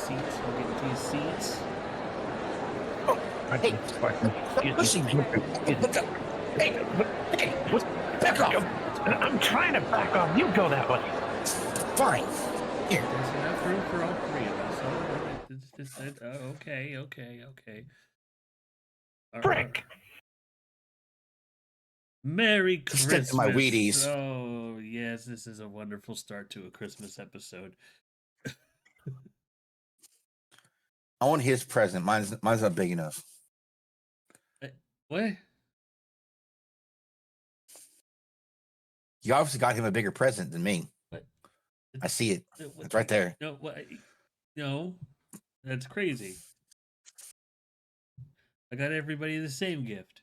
seats. We'll get into your seats. Hey, pushing me. Hey, back off. I'm trying to back off. You go that way. Fine. Here. There's enough room for all three of us. Okay. Frick. Merry Stick Christmas. to my Wheaties. Oh, yes, this is a wonderful start to a Christmas episode. I want his present. Mine's not big enough. What? You obviously got him a bigger present than me. What? I see it. It's right there. No, what? No, that's crazy. I got everybody the same gift.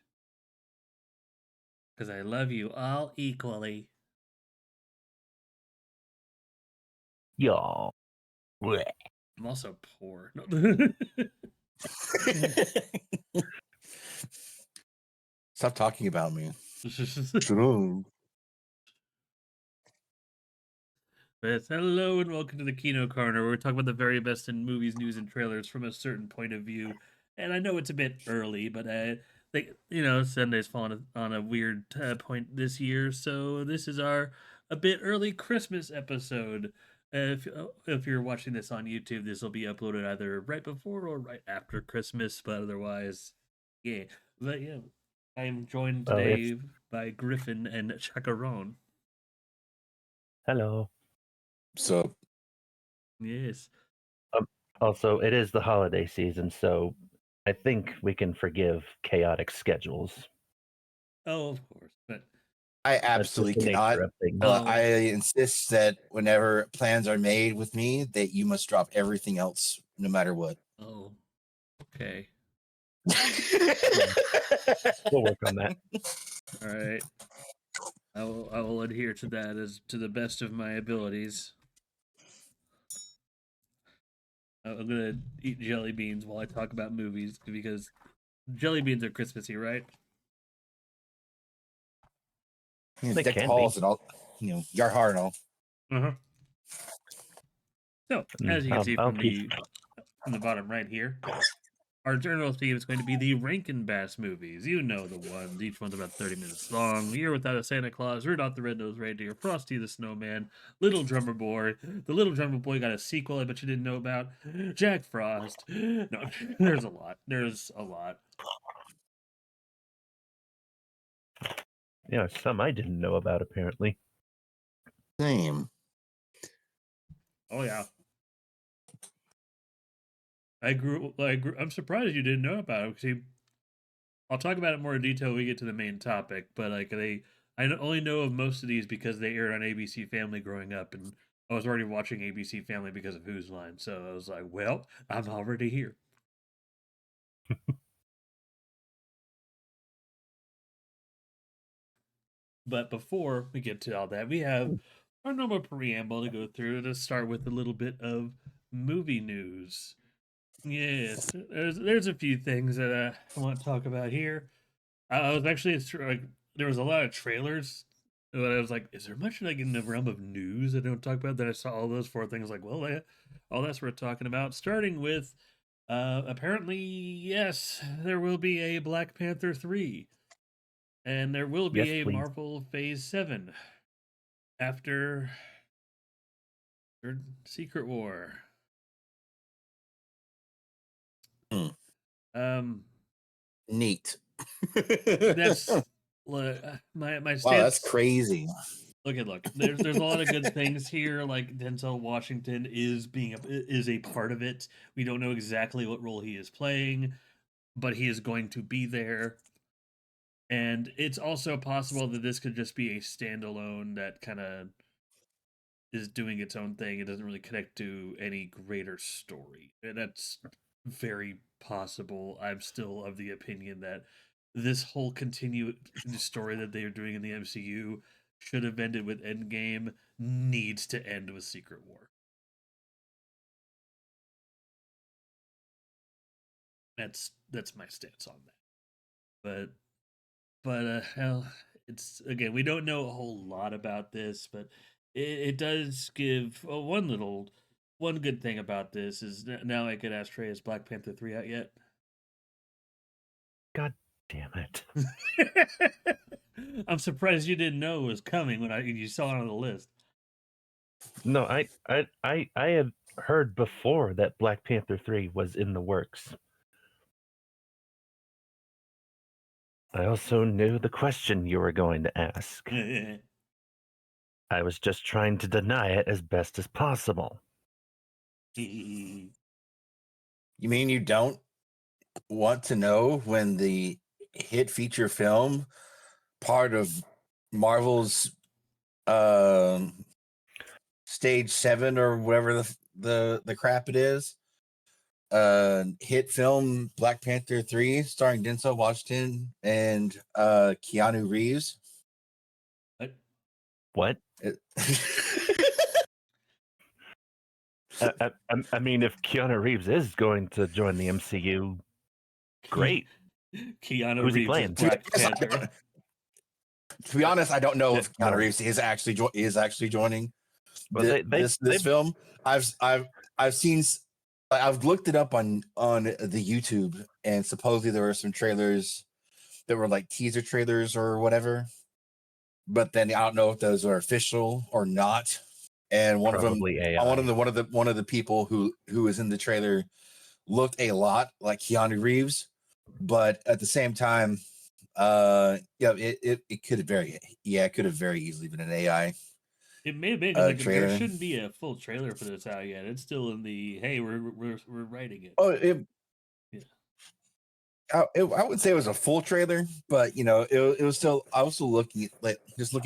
Because I love you all equally. Y'all. I'm also poor. Stop talking about me. Yes, hello and welcome to the Kino Korner, where we talk about the very best in movies, news, and trailers from a certain point of view. And I know it's a bit early, but Sunday's fallen on a weird point this year, so this is our a bit early Christmas episode. If you're watching this on YouTube, this will be uploaded either right before or right after Christmas, but otherwise, yeah. But yeah, I am joined today by Griffin and Chacaron. Hello. So, Yes. Also, it is the holiday season, so I think we can forgive chaotic schedules. Oh, of course, but I absolutely cannot. I insist that whenever plans are made with me, that you must drop everything else, no matter what. Oh, okay. We'll work on that. All right. I will adhere to that as to the best of my abilities. I'm gonna eat jelly beans while I talk about movies because jelly beans are Christmassy, right? They deck halls and all, your heart and all. Uh-huh. So, as you can see from the bottom right here, our general theme is going to be the Rankin Bass movies. You know the ones. Each one's about 30 minutes long. Year Without a Santa Claus, Rudolph the Red-Nosed Reindeer, Frosty the Snowman, Little Drummer Boy. The Little Drummer Boy got a sequel I bet you didn't know about. Jack Frost. No, there's a lot. Yeah, some I didn't know about, apparently. Same. Oh, yeah. I'm surprised you didn't know about it. See, I'll talk about it more in detail when we get to the main topic, but I only know of most of these because they aired on ABC Family growing up, and I was already watching ABC Family because of Who's Line, so I was like, well, I'm already here. But before we get to all that, we have our normal preamble to go through to start with a little bit of movie news. Yes, there's a few things that I want to talk about here. I was actually like, there was a lot of trailers, but I was like, is there much like in the realm of news that I don't talk about? Then I saw all those four things, like, well, all that's worth talking about. Starting with, apparently, yes, there will be a Black Panther 3, and there will be a Marvel Phase 7 after Secret War. Neat. That's my stance. Wow, that's crazy. Look. There's a lot of good things here. Like Denzel Washington is a part of it. We don't know exactly what role he is playing, but he is going to be there. And it's also possible that this could just be a standalone that kind of is doing its own thing. It doesn't really connect to any greater story. And that's very possible. I'm still of the opinion that this whole continued story that they are doing in the MCU should have ended with Endgame, needs to end with Secret War. That's my stance on that. But hell, it's again, we don't know a whole lot about this, but it does give one one good thing about this is now I could ask Trey, is Black Panther 3 out yet? God damn it. I'm surprised you didn't know it was coming when you saw it on the list. No, I had heard before that Black Panther 3 was in the works. I also knew the question you were going to ask. I was just trying to deny it as best as possible. You mean you don't want to know when the hit feature film, part of Marvel's Stage 7 or whatever the crap it is, hit film Black Panther 3 starring Denzel Washington and Keanu Reeves? What? I mean, if Keanu Reeves is going to join the MCU, great. Keanu Who's he Reeves playing? is Black Panther. To be honest, I don't know if Keanu No. Reeves is actually joining Well, this film. I've seen, I've looked it up on the YouTube, and supposedly there were some trailers that were like teaser trailers or whatever. But then I don't know if those are official or not. And one Probably of them, AI. one of the people who was in the trailer looked a lot like Keanu Reeves, but at the same time, it could have very easily been an AI. It may have been because there shouldn't be a full trailer for this out yet. It's still in the hey, we're writing it. Oh, yeah. I would say it was a full trailer, but it was still. I was still looking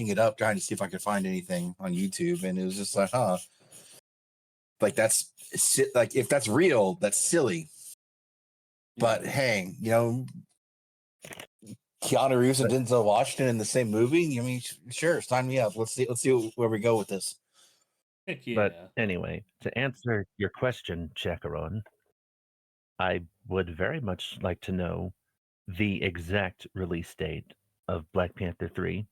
it up, trying to see if I could find anything on YouTube, and it was just like, like that's like if that's real, that's silly. But hey, Keanu Reeves and Denzel Washington in the same movie. I mean, sure, sign me up. Let's see where we go with this. Heck yeah. But anyway, to answer your question, Chacaron, I would very much like to know the exact release date of Black Panther 3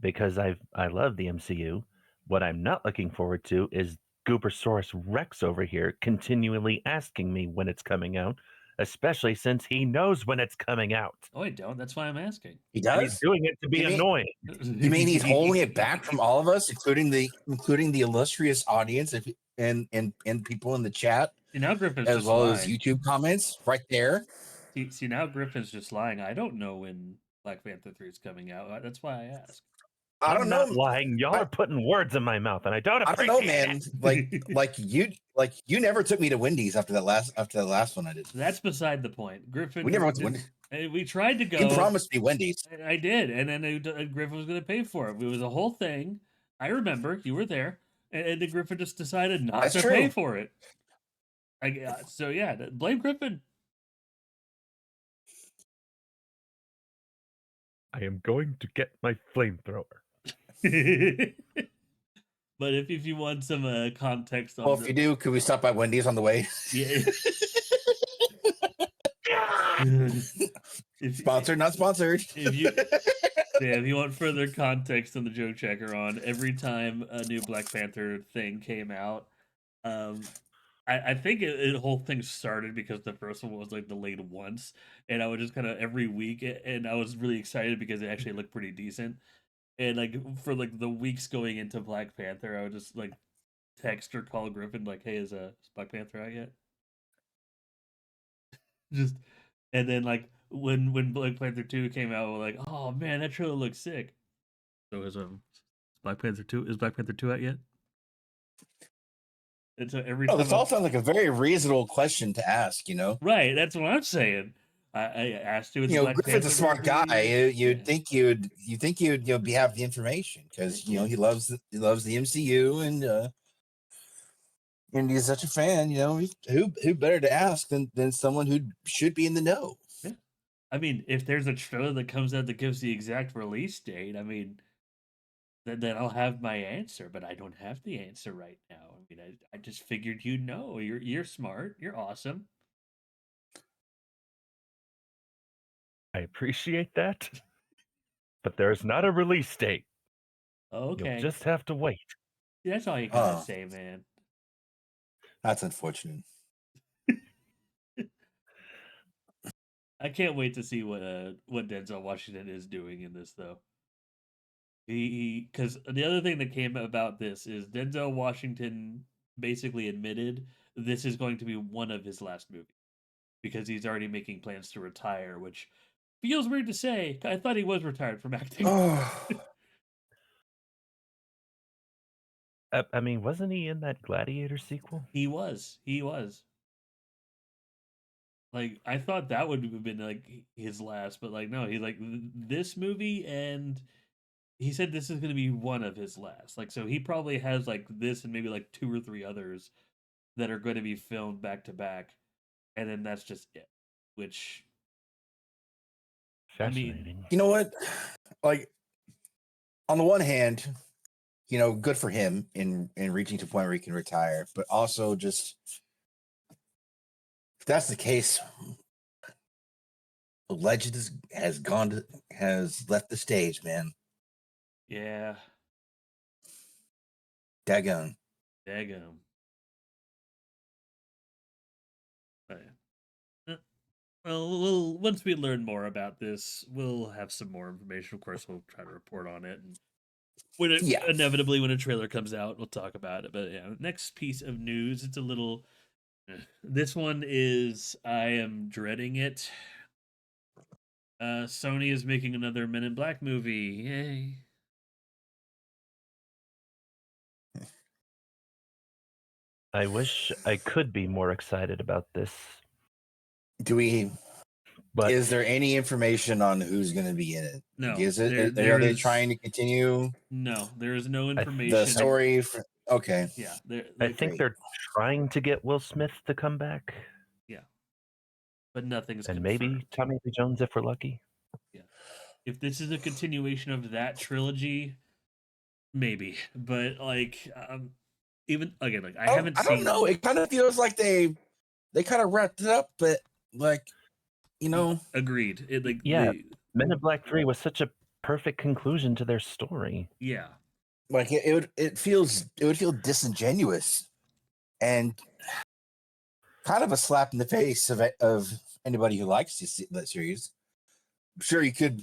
because I love the MCU. What I'm not looking forward to is Goobersaurus Rex over here continually asking me when it's coming out, especially since he knows when it's coming out. Oh, I don't. That's why I'm asking. He does. And he's doing it to be annoying. You mean he's holding it back from all of us, including the illustrious audience and people in the chat, now Griffin's as well as YouTube comments right there. See, now Griffin's just lying. I don't know when Black Panther 3 is coming out. That's why I asked. I'm not lying. Y'all are putting words in my mouth, and I don't appreciate I don't know, man. Like you never took me to Wendy's after that last one I did. That's beside the point. Griffin. We never went to Wendy's. We tried to go. You promised me Wendy's. I did, and then Griffin was going to pay for it. It was a whole thing. I remember you were there, and then Griffin just decided not to pay for it. So yeah, blame Griffin. I am going to get my flamethrower. But if you want some context on, if you do, could we stop by Wendy's on the way? Yeah. Sponsored, not sponsored. If you want further context on the joke checker on, every time a new Black Panther thing came out, I think the whole thing started because the first one was like delayed once, and I would just kind of every week, and I was really excited because it actually looked pretty decent. And like for like the weeks going into Black Panther, I would just like text or call Griffin like, "Hey, is Black Panther out yet?" Just and then like when Black Panther 2 came out, we're like, "Oh man, that trailer looks sick." So is Black Panther 2 out yet? And so every time this all sounds like a very reasonable question to ask, Right, that's what I'm saying. I asked you. Griffin's a smart guy. You'd think you'd have the information because he loves the MCU and he's such a fan. Who better to ask than someone who should be in the know? Yeah, I mean, if there's a trailer that comes out that gives the exact release date, I mean, then I'll have my answer. But I don't have the answer right now. I mean, I just figured you're smart. You're awesome. I appreciate that, but there's not a release date. Okay. You'll just have to wait. That's all you gotta say, man. That's unfortunate. I can't wait to see what Denzel Washington is doing in this though. Because the other thing that came about this is Denzel Washington basically admitted this is going to be one of his last movies because he's already making plans to retire, which feels weird to say. I thought he was retired from acting. Oh, I mean, wasn't he in that Gladiator sequel? He was. Like I thought that would have been like his last, but like no, he like this movie, and he said this is going to be one of his last. Like so, he probably has like this and maybe like 2 or 3 others that are going to be filmed back to back, and then that's just it. Which I mean, Fascinating. you know what? Like, on the one hand, good for him in reaching to a point where he can retire, but also just if that's the case, the legend has left the stage, man. yeah, Daggone. daggum. But, yeah. Well, once we learn more about this, we'll have some more information. Of course, we'll try to report on it, and Yeah. inevitably when a trailer comes out, we'll talk about it. But yeah, next piece of news, it's a little. This one is I am dreading it. Sony is making another Men in Black movie. Yay! I wish I could be more excited about this, but Is there any information on who's going to be in it? No, Is it? there Are they is trying to continue no. There is no I- information. the story? Okay. Yeah, I think great. they're trying to get Will Smith to come back, yeah, but nothing's and confirmed. maybe Tommy Lee Jones if we're lucky. Yeah, if this is a continuation of that trilogy, maybe. But like, even again, like I haven't I seen. don't know. It kind of feels like they kind of wrapped it up, but like, Agreed. It like Yeah. Men in Black 3 was such a perfect conclusion to their story. yeah. like it would feel disingenuous and kind of a slap in the face of anybody who likes to see that series. I'm sure you could,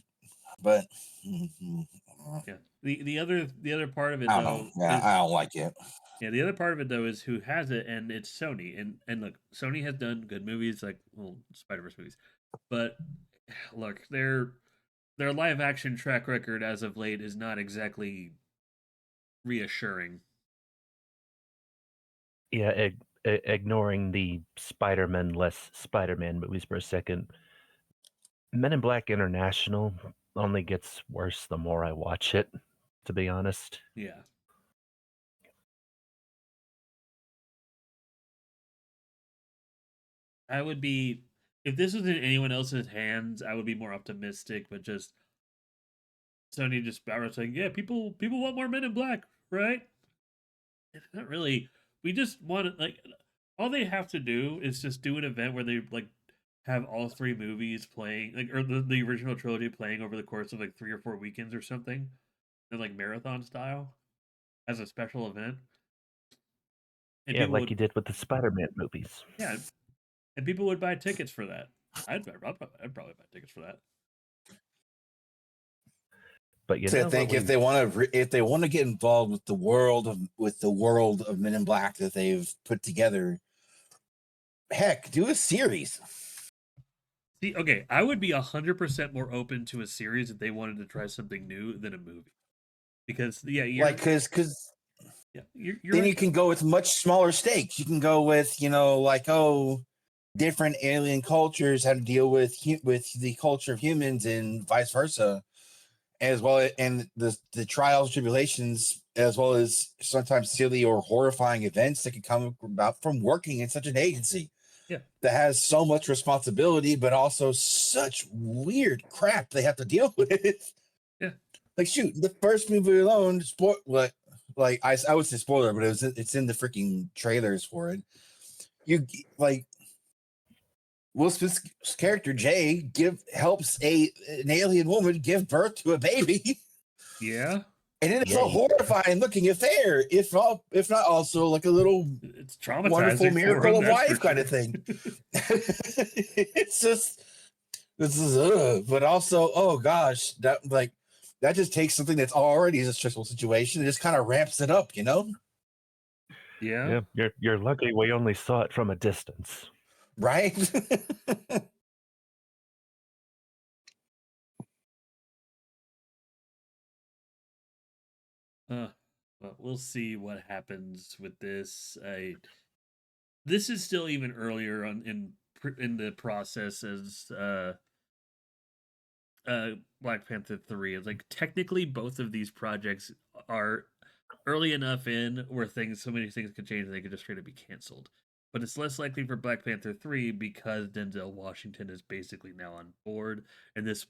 but Yeah. The other part of it I don't though know. Yeah, I don't like it. yeah, the other part of it though is who has it, and it's Sony. And look, Sony has done good movies like Spider-Verse movies, but look, their live action track record as of late is not exactly reassuring. Yeah, ignoring the Spider-Man less Spider-Man movies for a second. Men in Black International only gets worse the more I watch it, to be honest. Yeah. I would be if this was in anyone else's hands, I would be more optimistic, but just Sony just outright saying, yeah, people want more Men in Black, right? Not really. We just want to like all they have to do is just do an event where they like have all 3 movies playing like or the original trilogy playing over the course of like 3 or 4 weekends or something, and like marathon style as a special event. And Yeah, people like would you did with the Spider-Man movies. yeah, and people would buy tickets for that. I'd probably buy tickets for that. But you So I know think what if they want to get involved with the world of Men in Black that they've put together, heck, do a series. See, okay, I would be 100% more open to a series if they wanted to try something new than a movie, because yeah, Because you're then right. you can go with much smaller stakes. You can go with different alien cultures, how to deal with the culture of humans and vice versa, as well, and the trials, tribulations, as well as sometimes silly or horrifying events that can come about from working in such an agency. Yeah. That has so much responsibility, but also such weird crap they have to deal with. Yeah. Like, shoot, the first movie alone, I would say spoiler, but it's in the freaking trailers for it. You like Will Smith's character Jay helps an alien woman give birth to a baby. Yeah. And it is Yeah, a horrifying looking affair, if not also like a little It's traumatizing wonderful for miracle him, of that's for life kind of sure. thing. It's just this is but also, oh gosh, that just takes something that's already a stressful situation and just kind of ramps it up, you know? Yeah. you're lucky we only saw it from a distance. Right? But we'll see what happens with this. This is still even earlier on in the process as Black Panther 3. It's like technically both of these projects are early enough in where so many things could change and they could just straight up be canceled. But it's less likely for Black Panther 3 because Denzel Washington is basically now on board.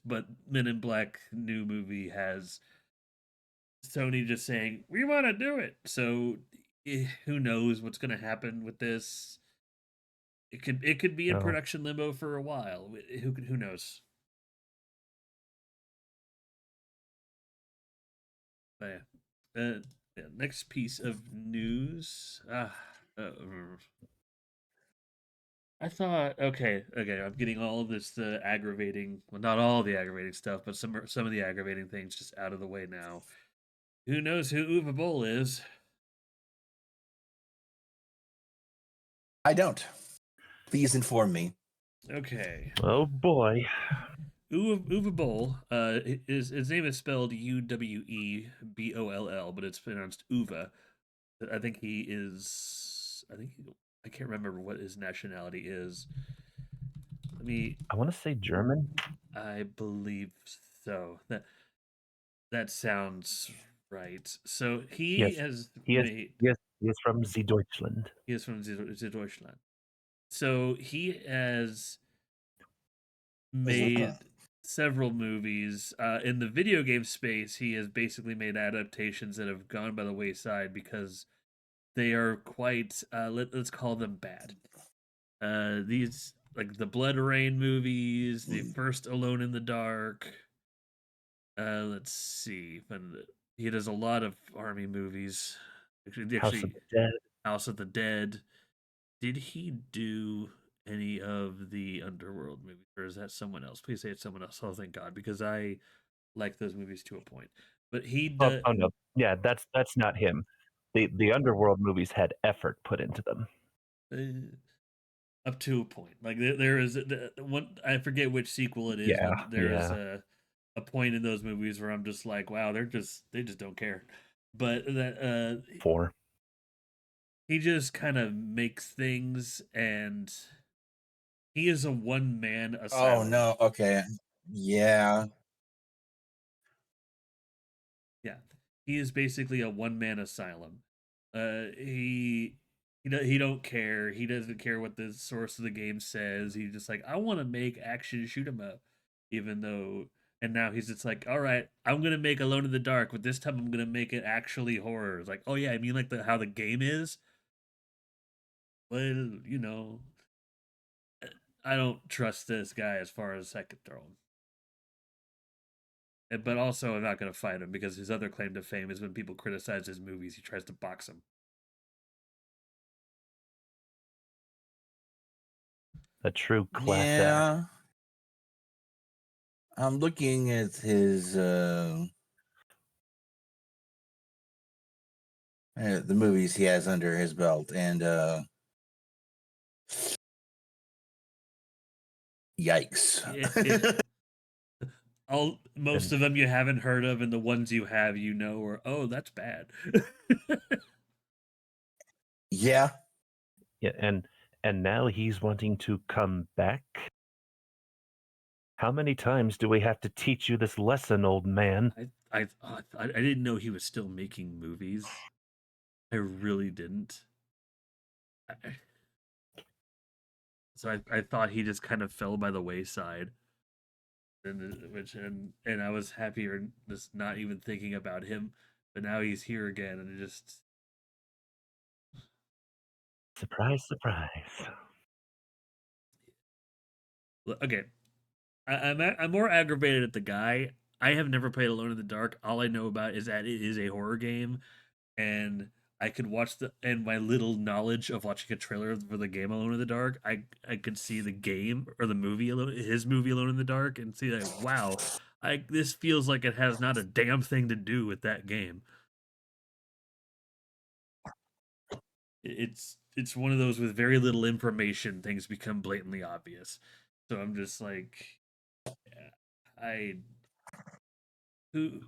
But Men in Black new movie has Sony just saying, we want to do it. So who knows what's going to happen with this? It could be in Oh, production limbo for a while. Who knows? But yeah, next piece of news. Uh, I thought, okay, I'm getting all of this aggravating, well, not all the aggravating stuff, but some of the aggravating things just out of the way now. Who knows who Uwe Boll is? I don't. Please inform me. Okay, oh boy. Uwe Boll. His name is spelled Uweboll, but it's pronounced Uwe. I think he is. I can't remember what his nationality is. Let me. I want to say German. I believe so. That sounds right. So he Yes, has he is. made. He is from Süddeutschland. He is from Deutschland. So he has made several movies. In the video game space, he has basically made adaptations that have gone by the wayside because they are quite, let's call them bad. These, like the Blood Rain movies, the first Alone in the Dark. Let's see. He does a lot of army movies. House of Actually, the Dead. House of the Dead. Did he do any of the Underworld movies, or is that someone else? Please say it's someone else. Oh, thank God, because I like those movies to a point. But he Oh, does oh no, yeah, that's not him. The Underworld movies had effort put into them. up to a point. Like there is one. I forget which sequel it is, Yeah, but there is yeah. a point in those movies where I'm just like, wow, they just don't care. But that 4. he just kind of makes things, and he is a one man Oh asylum. no. Okay. Yeah. Yeah, he is basically a one man asylum. He don't care. He doesn't care what the source of the game says. He's just like, I want to make action shoot 'em up, even though. And now he's just like, all right, I'm gonna make Alone in the Dark, but this time I'm gonna make it actually horror. It's like, oh yeah, I mean like how the game is. Well, I don't trust this guy as far as I could throw him. But also, I'm not going to fight him because his other claim to fame is when people criticize his movies, he tries to box them. A true class act. Yeah. I'm looking at his the movies he has under his belt, and yikes. Most And of them you haven't heard of, and the ones you have, or oh, that's bad. Yeah. yeah, and now he's wanting to come back. How many times do we have to teach you this lesson, old man? I didn't know he was still making movies. I really didn't. So I thought he just kind of fell by the wayside, and I was happier just not even thinking about him. But now he's here again, and it just Surprise, surprise. okay. I'm more aggravated at the guy. I have never played Alone in the Dark. All I know about is that it is a horror game, and I could watch the and my little knowledge of watching a trailer for the game Alone in the Dark, I could see the game or the movie Alone, his movie Alone in the Dark, and see like, wow, I this feels like it has not a damn thing to do with that game. It's one of those with very little information, things become blatantly obvious. So I'm just like, yeah, I who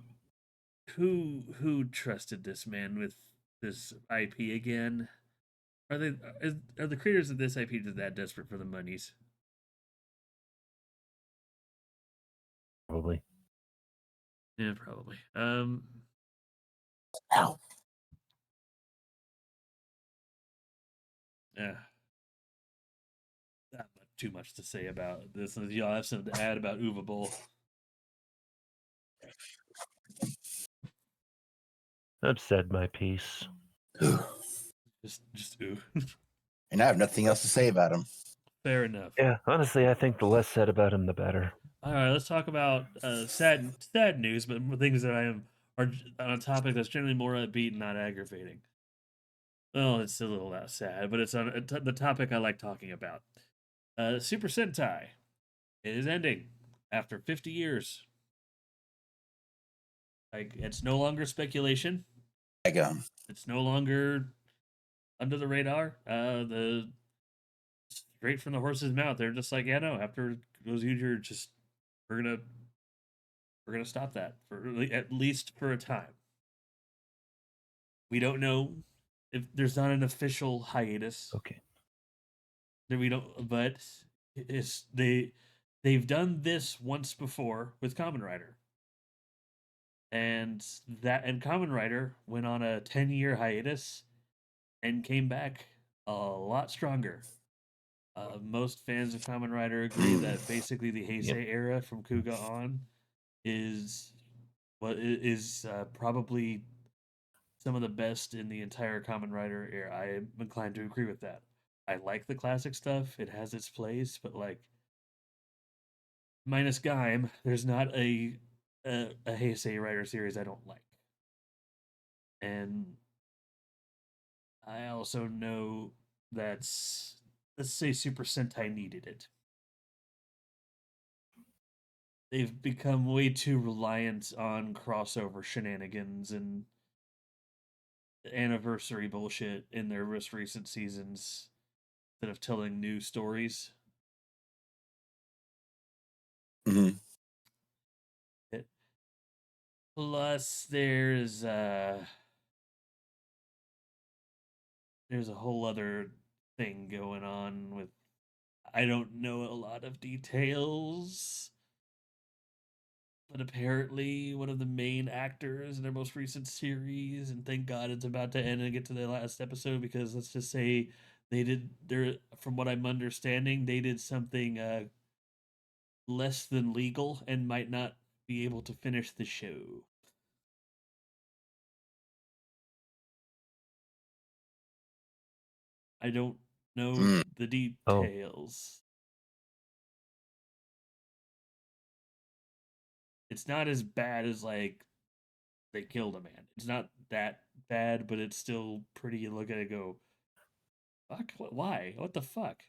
who trusted this man with this IP again? Are they are the creators of this IP just that desperate for the monies? Probably. Yeah, probably. Ow. Yeah, not too much to say about this. Y'all have something to add about Uva Bowl? I've said my piece. Just ooh. And I have nothing else to say about him. Fair enough. Yeah, honestly, I think the less said about him, the better. All right, let's talk about sad news, but things that I am are on a topic that's generally more upbeat and not aggravating. Well, it's a little less sad, but it's on the topic I like talking about. Super Sentai is ending after 50 years. Like it's no longer speculation. I go. It's no longer under the radar. The straight from the horse's mouth. They're just like, yeah, no. After those huge, just we're gonna we're gonna stop that for at least for a time. We don't know if there's not an official hiatus. Okay. That we don't, but it's they've done this once before with Kamen Rider, and Kamen Rider went on a 10-year hiatus and came back a lot stronger. Most fans of Kamen Rider agree that basically the Heisei Yep. era from Kuga on is probably some of the best in the entire Kamen Rider era. I am inclined to agree with that. I like the classic stuff; it has its place, but like minus Gaim, there's not a Heisei Rider series I don't like, and I also know that's let's say Super Sentai needed it. They've become way too reliant on crossover shenanigans and anniversary bullshit in their most recent seasons instead of telling new stories. Mm-hmm. Plus, there's a whole other thing going on with I don't know a lot of details, but apparently one of the main actors in their most recent series, and thank God it's about to end and get to the last episode because let's just say they did there from what I'm understanding they did something less than legal and might not be able to finish the show. I don't know Mm. the Oh, details. It's not as bad as like they killed a man. It's not that bad, but it's still pretty. You look at it, go, fuck, what, why? What the fuck?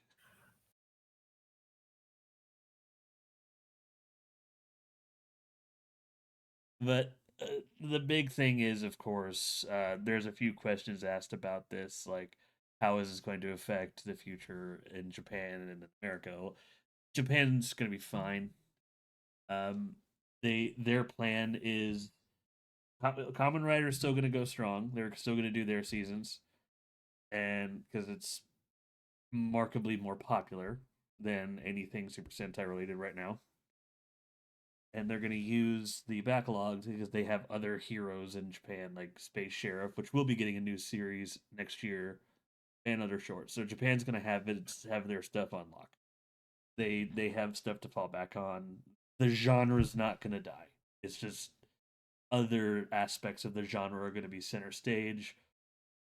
But the big thing is, of course, there's a few questions asked about this, like how is this going to affect the future in Japan and in America? Well, Japan's going to be fine. Um, their plan is Common Rider is still going to go strong. They're still going to do their seasons, and because it's markedly more popular than anything Super Sentai related right now. And they're going to use the backlogs because they have other heroes in Japan, like Space Sheriff, which will be getting a new series next year, and other shorts. So Japan's going to have their stuff on lock. They have stuff to fall back on. The genre's not going to die. It's just other aspects of the genre are going to be center stage,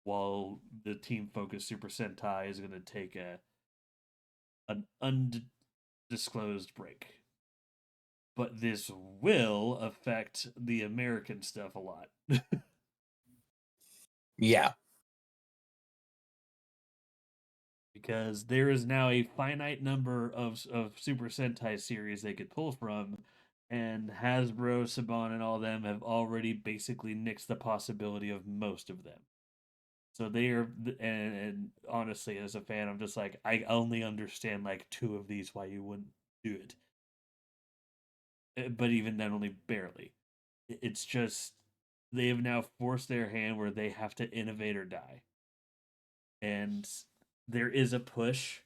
while the team focused Super Sentai is going to take an undisclosed break. but this will affect the American stuff a lot. Yeah. Because there is now a finite number of Super Sentai series they could pull from, and Hasbro, Saban, and all them have already basically nixed the possibility of most of them. So they are, and honestly, as a fan, I'm just like, I only understand like two of these why you wouldn't do it, but even then, only barely. It's just they have now forced their hand where they have to innovate or die, and there is a push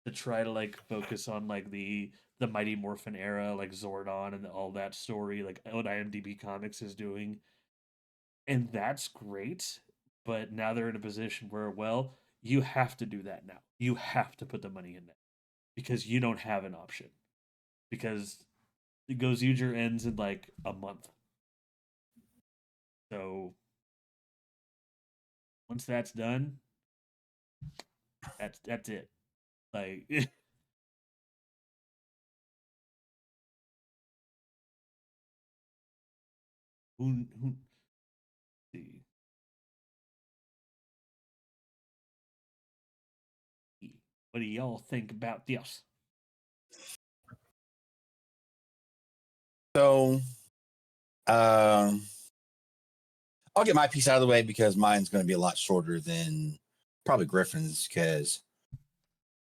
to try to like focus on like the Mighty Morphin era, like Zordon and all that story, like what IMDb Comics is doing, and that's great. But now they're in a position where, well, you have to do that now. You have to put the money in there because you don't have an option. Because it goes User ends in like a month. So once that's done, that's it. Like who see what do y'all think about this? So, um, I'll get my piece out of the way because mine's going to be a lot shorter than probably Griffin's. Because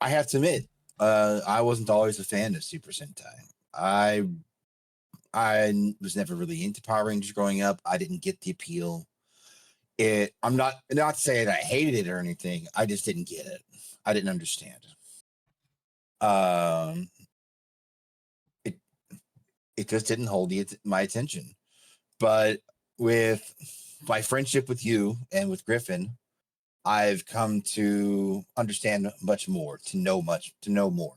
I have to admit, I wasn't always a fan of Super Sentai. I was never really into Power Rangers growing up. I didn't get the appeal. I'm not saying I hated it or anything. I just didn't get it. I didn't understand. Um, it it just didn't hold my attention. But with my friendship with you and with Griffin, I've come to understand much more, to know more.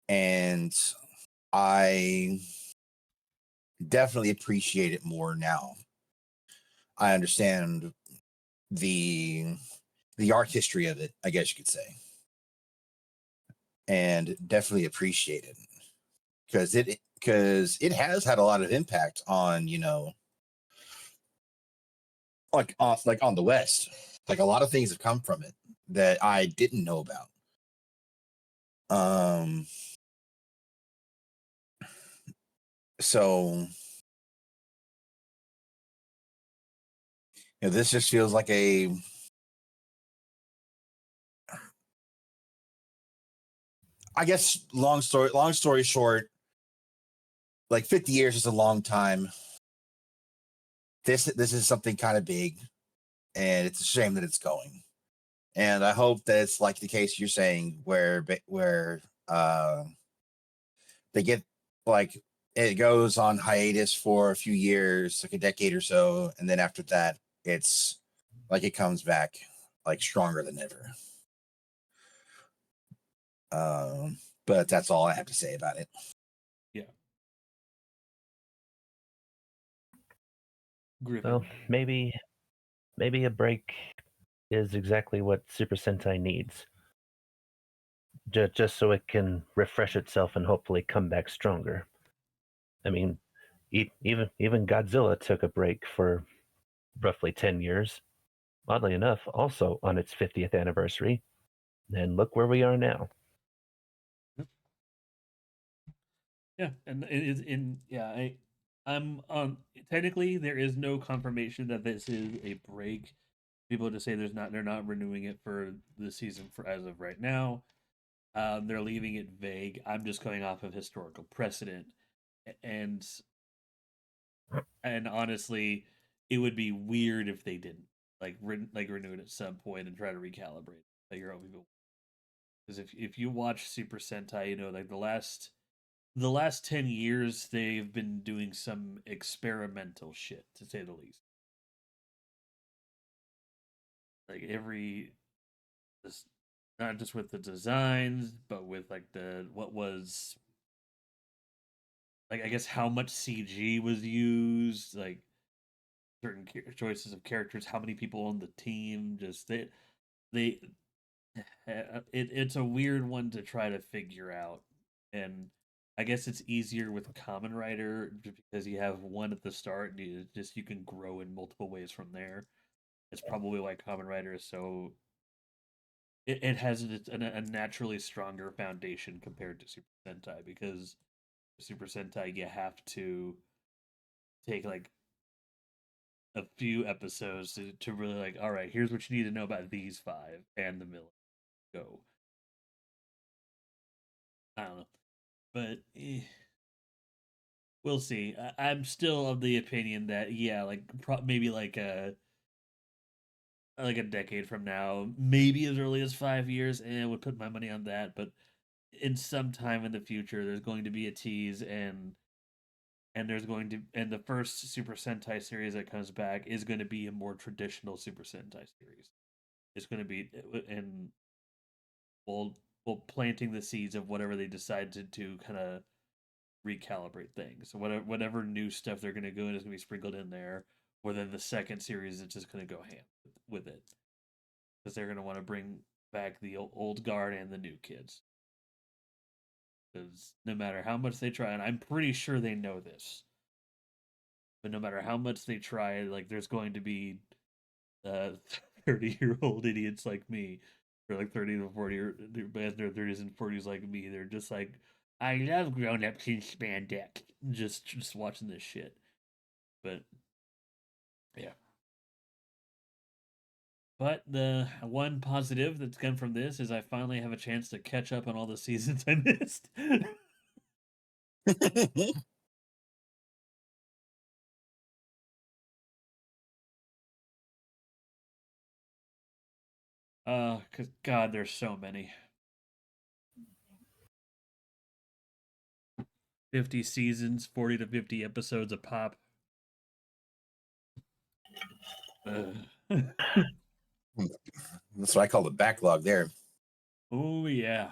And I definitely appreciate it more now. I understand the the art history of it, I guess you could say, and definitely appreciate it because it has had a lot of impact on like on the West. Like a lot of things have come from it that I didn't know about. Um, so this just feels like I guess long story short, like 50 years is a long time. This is something kind of big, and it's a shame that it's going. And I hope that it's like the case you're saying, where they get like it goes on hiatus for a few years, like a decade or so, and then after that, it's like it comes back like stronger than ever. Um, but that's all I have to say about it. Yeah. Griffin. Well, maybe a break is exactly what Super Sentai needs. Just so it can refresh itself and hopefully come back stronger. I mean, even Godzilla took a break for roughly 10 years. Oddly enough, also on its 50th anniversary. And look where we are now. Yeah, and it is in yeah, I'm technically there is no confirmation that this is a break. People just say they're not renewing it for the season for as of right now. They're leaving it vague. I'm just going off of historical precedent, and honestly, it would be weird if they didn't like renew it at some point and try to recalibrate like your own people. Because if you watch Super Sentai, like the last 10 years they've been doing some experimental shit to say the least. Like every this not just with the designs but with like the what was like I guess how much CG was used, like certain choices of characters, how many people on the team, just they it's a weird one to try to figure out. And I guess it's easier with Common Rider because you have one at the start and you can grow in multiple ways from there. It's probably why Common Rider is so it has a naturally stronger foundation compared to Super Sentai because Super Sentai you have to take like a few episodes to really like, all right, here's what you need to know about these five and the middle. Go. I don't know, but we'll see. I'm still of the opinion that yeah, like maybe like a decade from now, maybe as early as 5 years, and I would put my money on that. But in some time in the future, there's going to be a tease, and there's going to and the first Super Sentai series that comes back is going to be a more traditional Super Sentai series. It's going to be and well, well planting the seeds of whatever they decide to kind of recalibrate things. So whatever new stuff they're going to go in is going to be sprinkled in there. Or then the second series is just going to go ham with it because they're going to want to bring back the old guard and the new kids. Because no matter how much they try, and I'm pretty sure they know this, but no matter how much they try, like there's going to be 30-year-old idiots like me, or like 30 to 40, or in their 30s and 40s like me. They're just like, I love grown ups in spandex. Just watching this shit. But yeah. But the one positive that's come from this is I finally have a chance to catch up on all the seasons I missed. Cause God, there's so many. 50 seasons, 40 to 50 episodes a pop. That's what I call the backlog there. Oh yeah.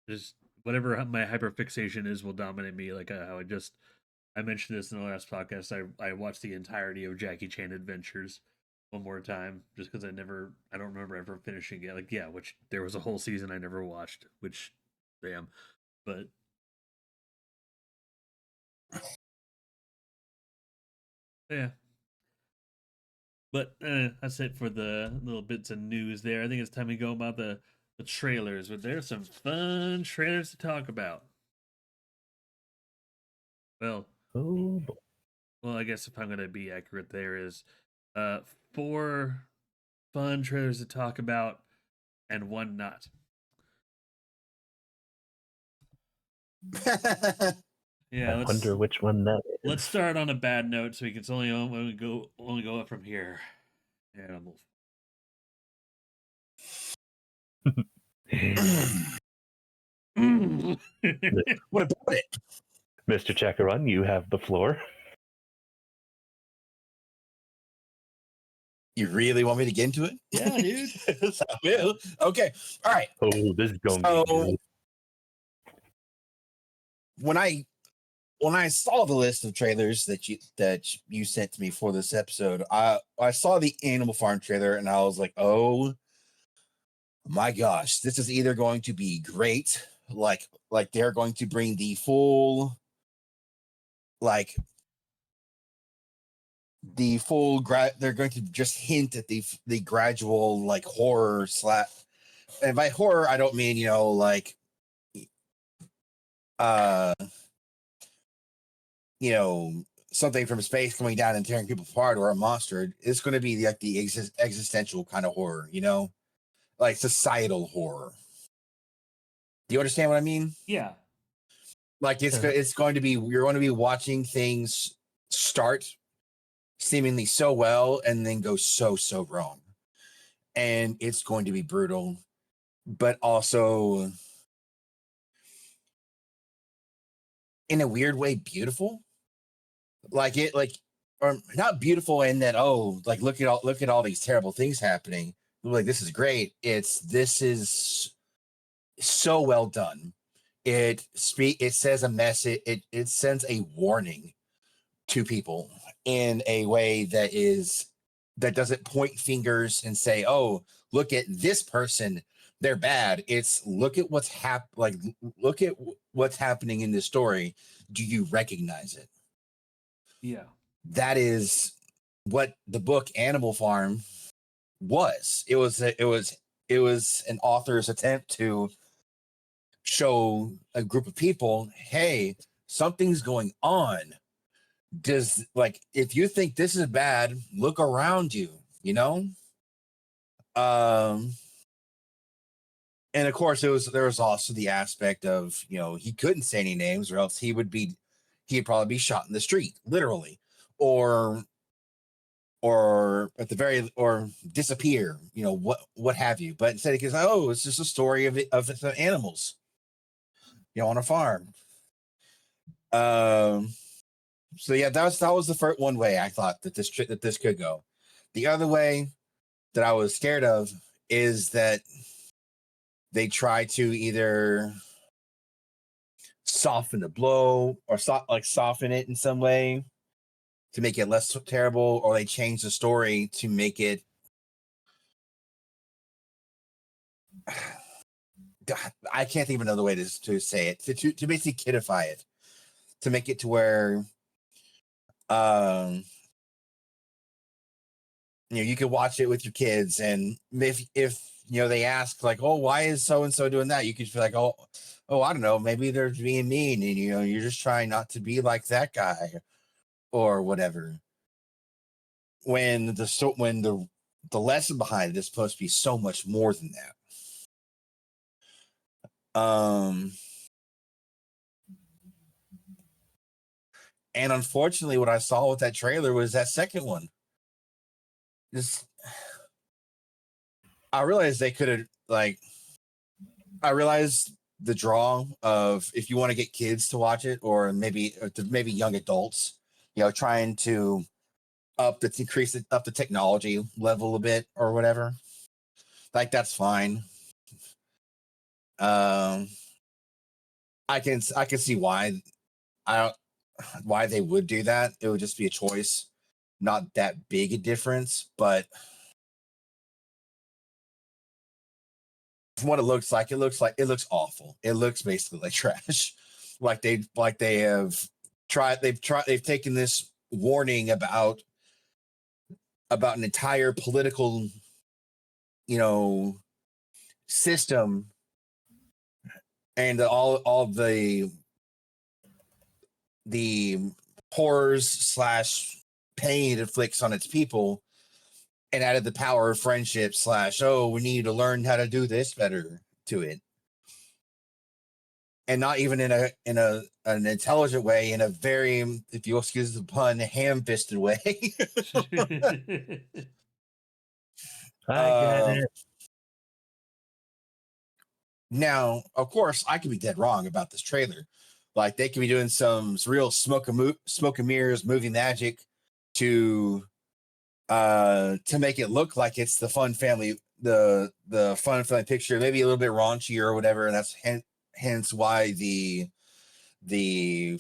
Just whatever my hyperfixation is will dominate me. Like how I mentioned this in the last podcast. I watched the entirety of Jackie Chan Adventures one more time just because I don't remember ever finishing it. Like yeah, which there was a whole season I never watched. Which damn, but yeah. But that's it for the little bits of news there. I think it's time we go about the trailers. But there's some fun trailers to talk about. Well, Oh, well, I guess if I'm gonna be accurate, there is uh 4 fun trailers to talk about and 1 not. Yeah, I wonder which one that is. let's start on a bad note so we can only go up from here. Animals. What about it? Mr. Chakaron, you have the floor. You really want me to get into it? Yeah, dude. Yes, I will. Okay. All right. Oh, this is going to be good. When I saw the list of trailers that you sent to me for this episode, I saw the Animal Farm trailer and I was like, oh my gosh, this is either going to be great, like they're going to bring the full like they're going to just hint at the gradual like horror slap. And by horror I don't mean like uh something from space coming down and tearing people apart or a monster. It's going to be like the existential kind of horror, like societal horror. Do you understand what I mean? Yeah. Like it's going to be, you're going to be watching things start seemingly so well and then go so wrong, and it's going to be brutal, but also in a weird way beautiful. Like or not beautiful in that, oh, like look at all these terrible things happening, like this is great. This is so well done. It says a message, it sends a warning to people in a way that doesn't point fingers and say, oh, look at this person they're bad. It's look at what's look at what's happening in this story. Do you recognize it? Yeah. That is what the book Animal Farm was. It was an author's attempt to show a group of people, hey, something's going on. Does like if you think this is bad, look around you, you know? Um and of course there was also the aspect of, he couldn't say any names or else he'd probably be shot in the street, literally. Or at the very or disappear, what have you. But instead he goes, oh, it's just a story of the animals, on a farm. So yeah, that was the first one way I thought that this could go. The other way that I was scared of is that they try to either soften the blow or soften it in some way to make it less terrible, or they change the story to make it. God, I can't think of another way to say it, to basically kidify it, to make it to where you can watch it with your kids, and if they ask like, oh, why is so and so doing that, you could feel like, oh, I don't know, maybe they're being mean, and you're just trying not to be like that guy or whatever. When the lesson behind it is supposed to be so much more than that. And unfortunately, what I saw with that trailer was that second one. I realized they could have I realized the draw of, if you want to get kids to watch it, or maybe young adults, trying to up the technology level a bit or whatever. Like, that's fine. I can see why why they would do that. It would just be a choice, not that big a difference, but from what it looks like, it looks awful. It looks basically like trash. They've taken this warning about an entire political, system, and all the horrors slash pain it inflicts on its people, and added the power of friendship slash, oh, we need to learn how to do this better to it. And not even in an intelligent way, in a very, if you excuse the pun, ham-fisted way. I get it. Now, of course, I could be dead wrong about this trailer. Like, they could be doing some real smoke and mirrors movie magic to make it look like it's the fun family picture, maybe a little bit raunchy or whatever, and that's hence why the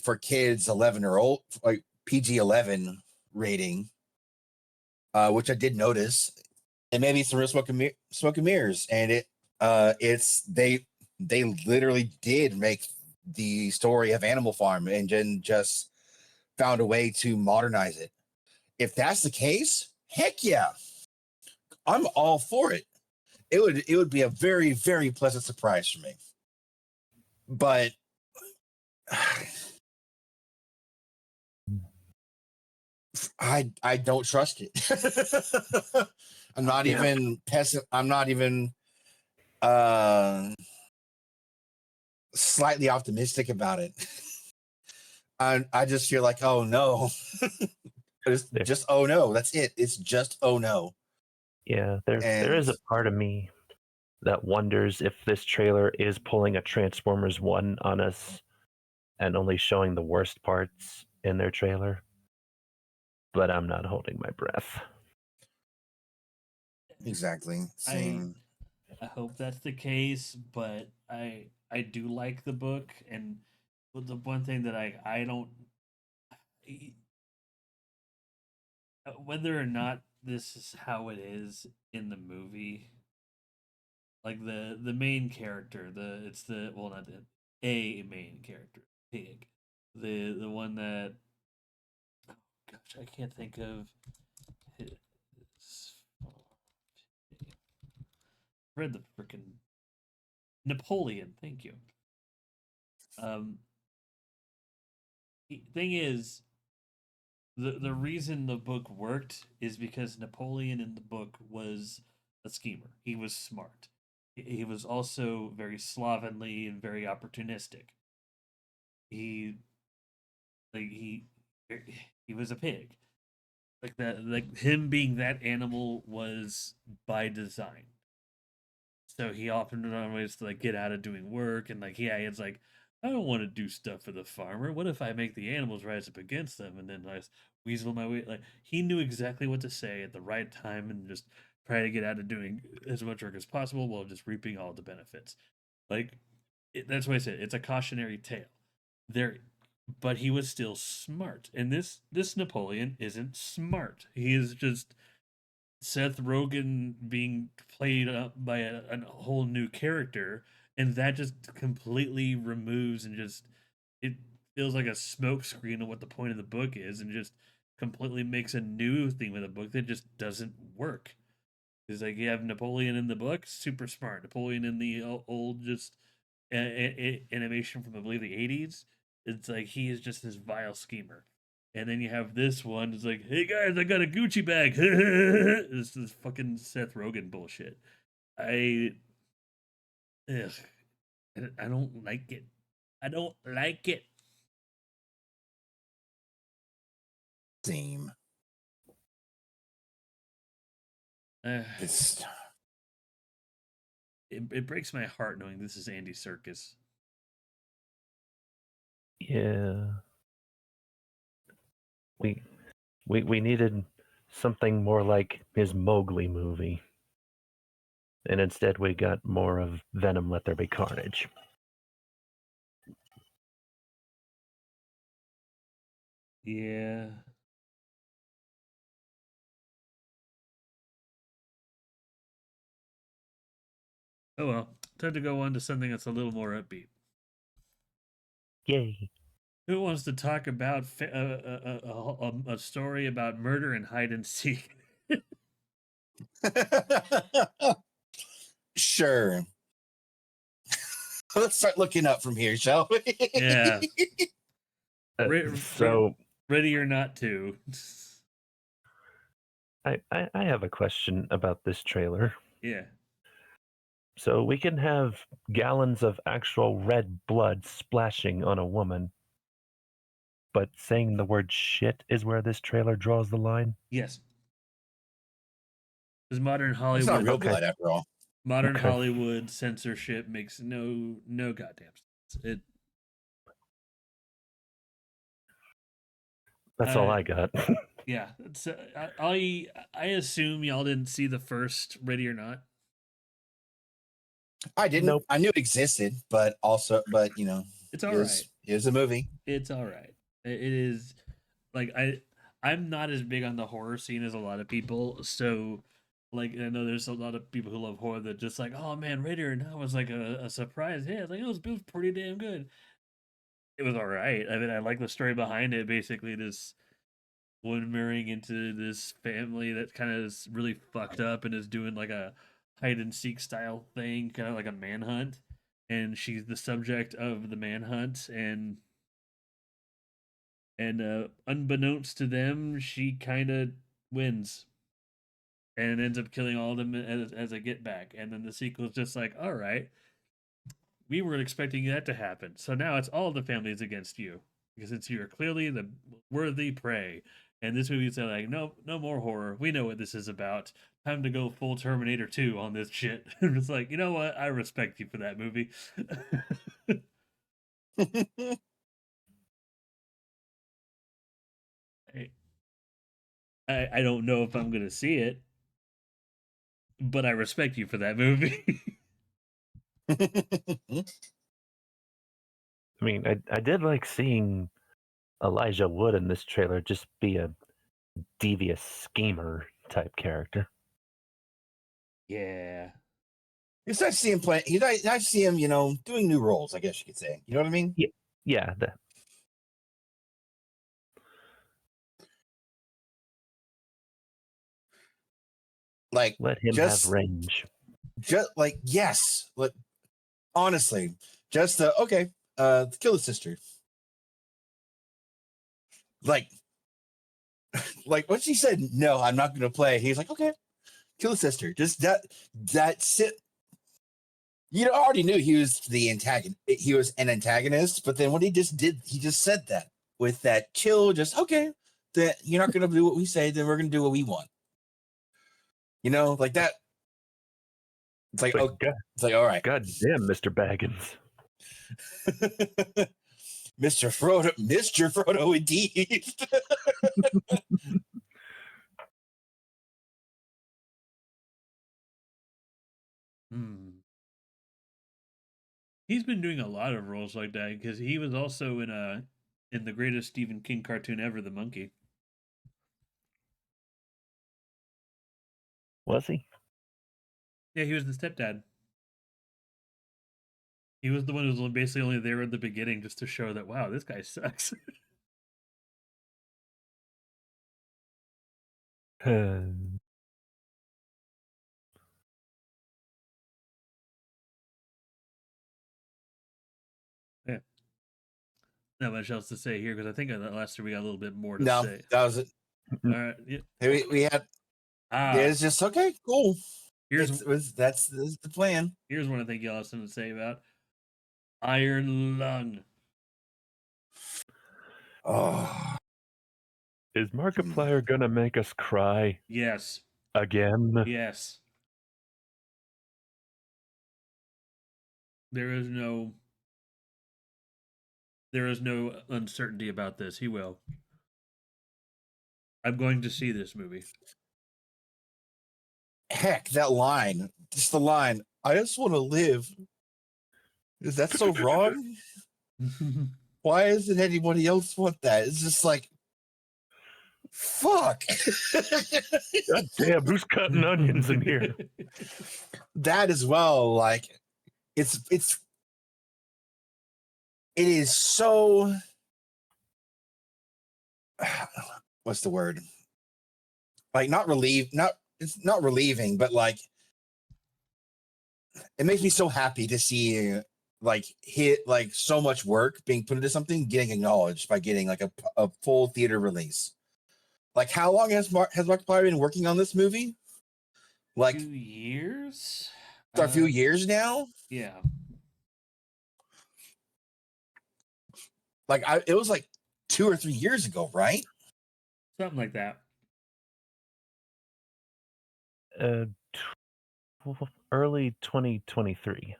for kids 11 or old, like PG-11 rating, which I did notice, and maybe some real smoke and mirrors, and it's they literally did make the story of Animal Farm and then just found a way to modernize it. If that's the case, heck yeah, I'm all for it. It would be a very, very pleasant surprise for me. But I don't trust it. I'm not even slightly optimistic about it. I just feel like, oh no. just oh no, that's it. It's just oh no. Yeah, there is a part of me that wonders if this trailer is pulling a Transformers 1 on us and only showing the worst parts in their trailer. But I'm not holding my breath. Exactly. Same. I hope that's the case, but I do like the book, and the one thing that I don't, whether or not this is how it is in the movie, like the main character, it's the well not the a main character, Pig, the one that oh gosh I can't think of his read the freaking Napoleon. Thank you. Um, thing is, the reason the book worked is because Napoleon in the book was a schemer. He was smart. He was also very slovenly and very opportunistic. He like he was a pig. Like that, like him being that animal was by design. So he often found ways to like get out of doing work and like yeah, it's like I don't want to do stuff for the farmer. What if I make the animals rise up against them and then I weasel my way? Like he knew exactly what to say at the right time and just try to get out of doing as much work as possible while just reaping all the benefits. Like that's why I said it's a cautionary tale. There, but he was still smart, and this Napoleon isn't smart. He is just Seth Rogen being played up by a whole new character, and that just completely removes and just it feels like a smokescreen of what the point of the book is, and just completely makes a new thing with a book that just doesn't work. It's like you have Napoleon in the book, super smart. Napoleon in the old just animation from I believe the 80s. It's like he is just this vile schemer. And then you have this one. It's like, hey guys, I got a Gucci bag. It's this fucking Seth Rogen bullshit. I, ugh, I don't like it. I don't like it. Theme. Uh, It's it breaks my heart knowing this is Andy Serkis. Yeah. We needed something more like his Mowgli movie. And instead we got more of Venom Let There Be Carnage. Yeah. Oh well. Time to go on to something that's a little more upbeat. Yay. Who wants to talk about a story about murder and hide and seek? sure. Let's start looking up from here, shall we? Yeah. So Ready or not to. I have a question about this trailer. Yeah. So we can have gallons of actual red blood splashing on a woman, but saying the word shit is where this trailer draws the line? Yes. Because modern It's not Hollywood, real Okay. blood after all. modern Okay. Hollywood censorship makes no goddamn sense. It. That's all I got. Yeah. It's, I assume y'all didn't see the first Ready or Not. I didn't. Nope. I knew it existed, but you know, It's all right. it was a movie. It's all right. It is like I'm not as big on the horror scene as a lot of people, so like I know there's a lot of people who love horror that just like, oh man, Raider and that was like a surprise hit. Like it was pretty damn good. It was all right. I mean, I like the story behind it. Basically, this woman marrying into this family that kind of is really fucked up and is doing like a hide and seek style thing, kind of like a manhunt, and she's the subject of the manhunt, and unbeknownst to them, she kind of wins and ends up killing all of them as a get back. And then the sequel is just like, all right, we weren't expecting that to happen. So now it's all the families against you because since you're clearly the worthy prey. And this movie's like, no, no more horror. We know what this is about. Time to go full Terminator 2 on this shit. And it's like, you know what? I respect you for that movie. I don't know if I'm gonna see it, but I respect you for that movie. I mean, I did like seeing Elijah Wood in this trailer just be a devious schemer type character. Yeah. It's nice to see him play. Nice to see him, doing new roles. I guess you could say. You know what I mean? Yeah. Like Let him have range. just like yes, honestly, just kill his sister. Like when she said no, I'm not going to play. He's like, okay, kill his sister. Just that's it. You already knew he was the antagonist. He was an antagonist, but then what he just did, he just said that with that chill. Just okay, that you're not going to do what we say, then we're going to do what we want. Like that. It's like, God, it's like, all right. God damn, Mr. Baggins. Mr. Frodo, indeed. He's been doing a lot of roles like that because he was also in the greatest Stephen King cartoon ever, The Monkey. Was he? Yeah, he was the stepdad. He was the one who was basically only there at the beginning just to show that, wow, this guy sucks. Yeah. Not much else to say here because I think in the last year we got a little bit more to say. That was it. All right. Yeah. We had. It's just okay, cool. That's the plan. Here's one I think y'all have something to say about Iron Lung. Oh. Is Markiplier gonna make us cry? Yes. Again? Yes. There is no uncertainty about this. He will. I'm going to see this movie. Heck, that line. Just the line. I just want to live. Is that so wrong? Why doesn't anybody else want that? It's just like, fuck. God damn, who's cutting onions in here? That as well, like, it is so. What's the word? Like, it's not relieving, but like, it makes me so happy to see like so much work being put into something getting acknowledged by getting like a full theater release. Like, how long has Markiplier been working on this movie? Like 2 years? A few years now? Yeah. Like it was like 2 or 3 years ago, right? Something like that. Early 2023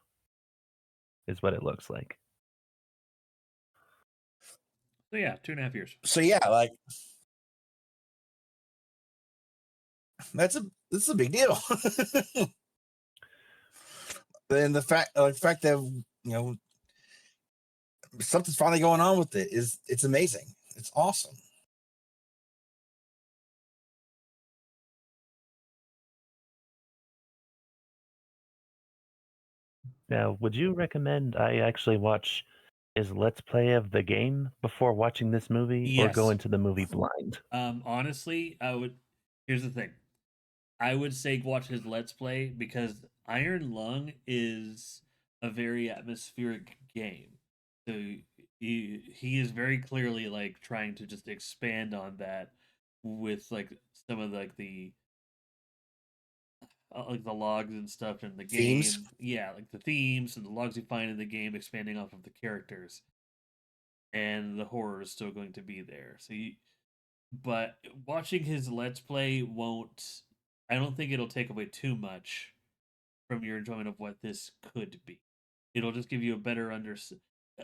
is what it looks like. So yeah, 2.5 years. So yeah, like this is a big deal. And the fact that something's finally going on with it's amazing. It's awesome. Now, would you recommend I actually watch his Let's Play of the game before watching this movie, or go into the movie blind? Honestly, I would. Here's the thing. I would say watch his Let's Play because Iron Lung is a very atmospheric game. So he is very clearly like trying to just expand on that with like some of like the logs and stuff in the game. Themes? Yeah, like the themes and the logs you find in the game, expanding off of the characters, and the horror is still going to be there. But watching his Let's Play won't. I don't think it'll take away too much from your enjoyment of what this could be. It'll just give you a better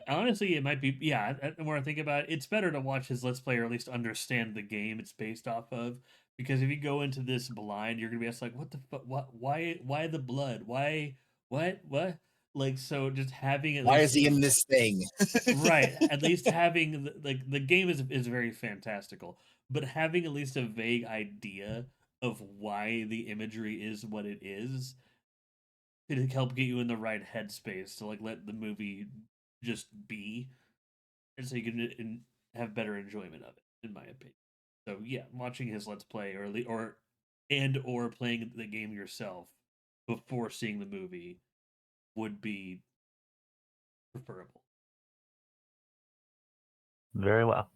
Honestly, it might be. Yeah, the more I think about it, it's better to watch his Let's Play or at least understand the game it's based off of. Because if you go into this blind, you're gonna be asked like, "What the fuck? What? Why the blood? Why? What?" Like, so just having at Why least is he in this thing? right, at least having the game is very fantastical, but having at least a vague idea of why the imagery is what it is to help get you in the right headspace to like let the movie just be, and so you can have better enjoyment of it, in my opinion. So yeah, watching his let's play or playing the game yourself before seeing the movie would be preferable. Very well.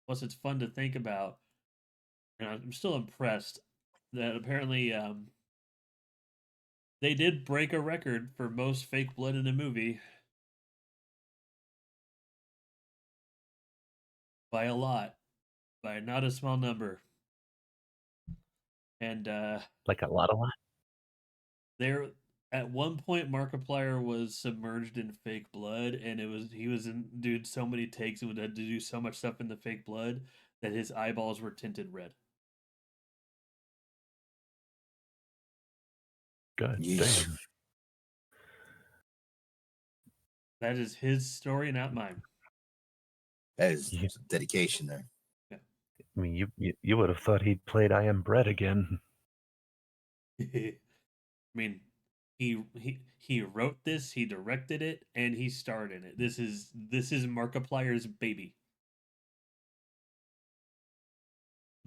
Plus, it's fun to think about, and I'm still impressed that apparently they did break a record for most fake blood in a movie by a lot, by not a small number. And Like a lot. there, at one point, Markiplier was submerged in fake blood, and he was in dude so many takes and would have to do so much stuff in the fake blood that his eyeballs were tinted red. God Yeesh. damn. That is his story, not mine. That is Yeah. dedication there. Yeah. I mean, you would have thought he'd played I Am Bread again. I mean, he wrote this, he directed it, and he starred in it. This is Markiplier's baby.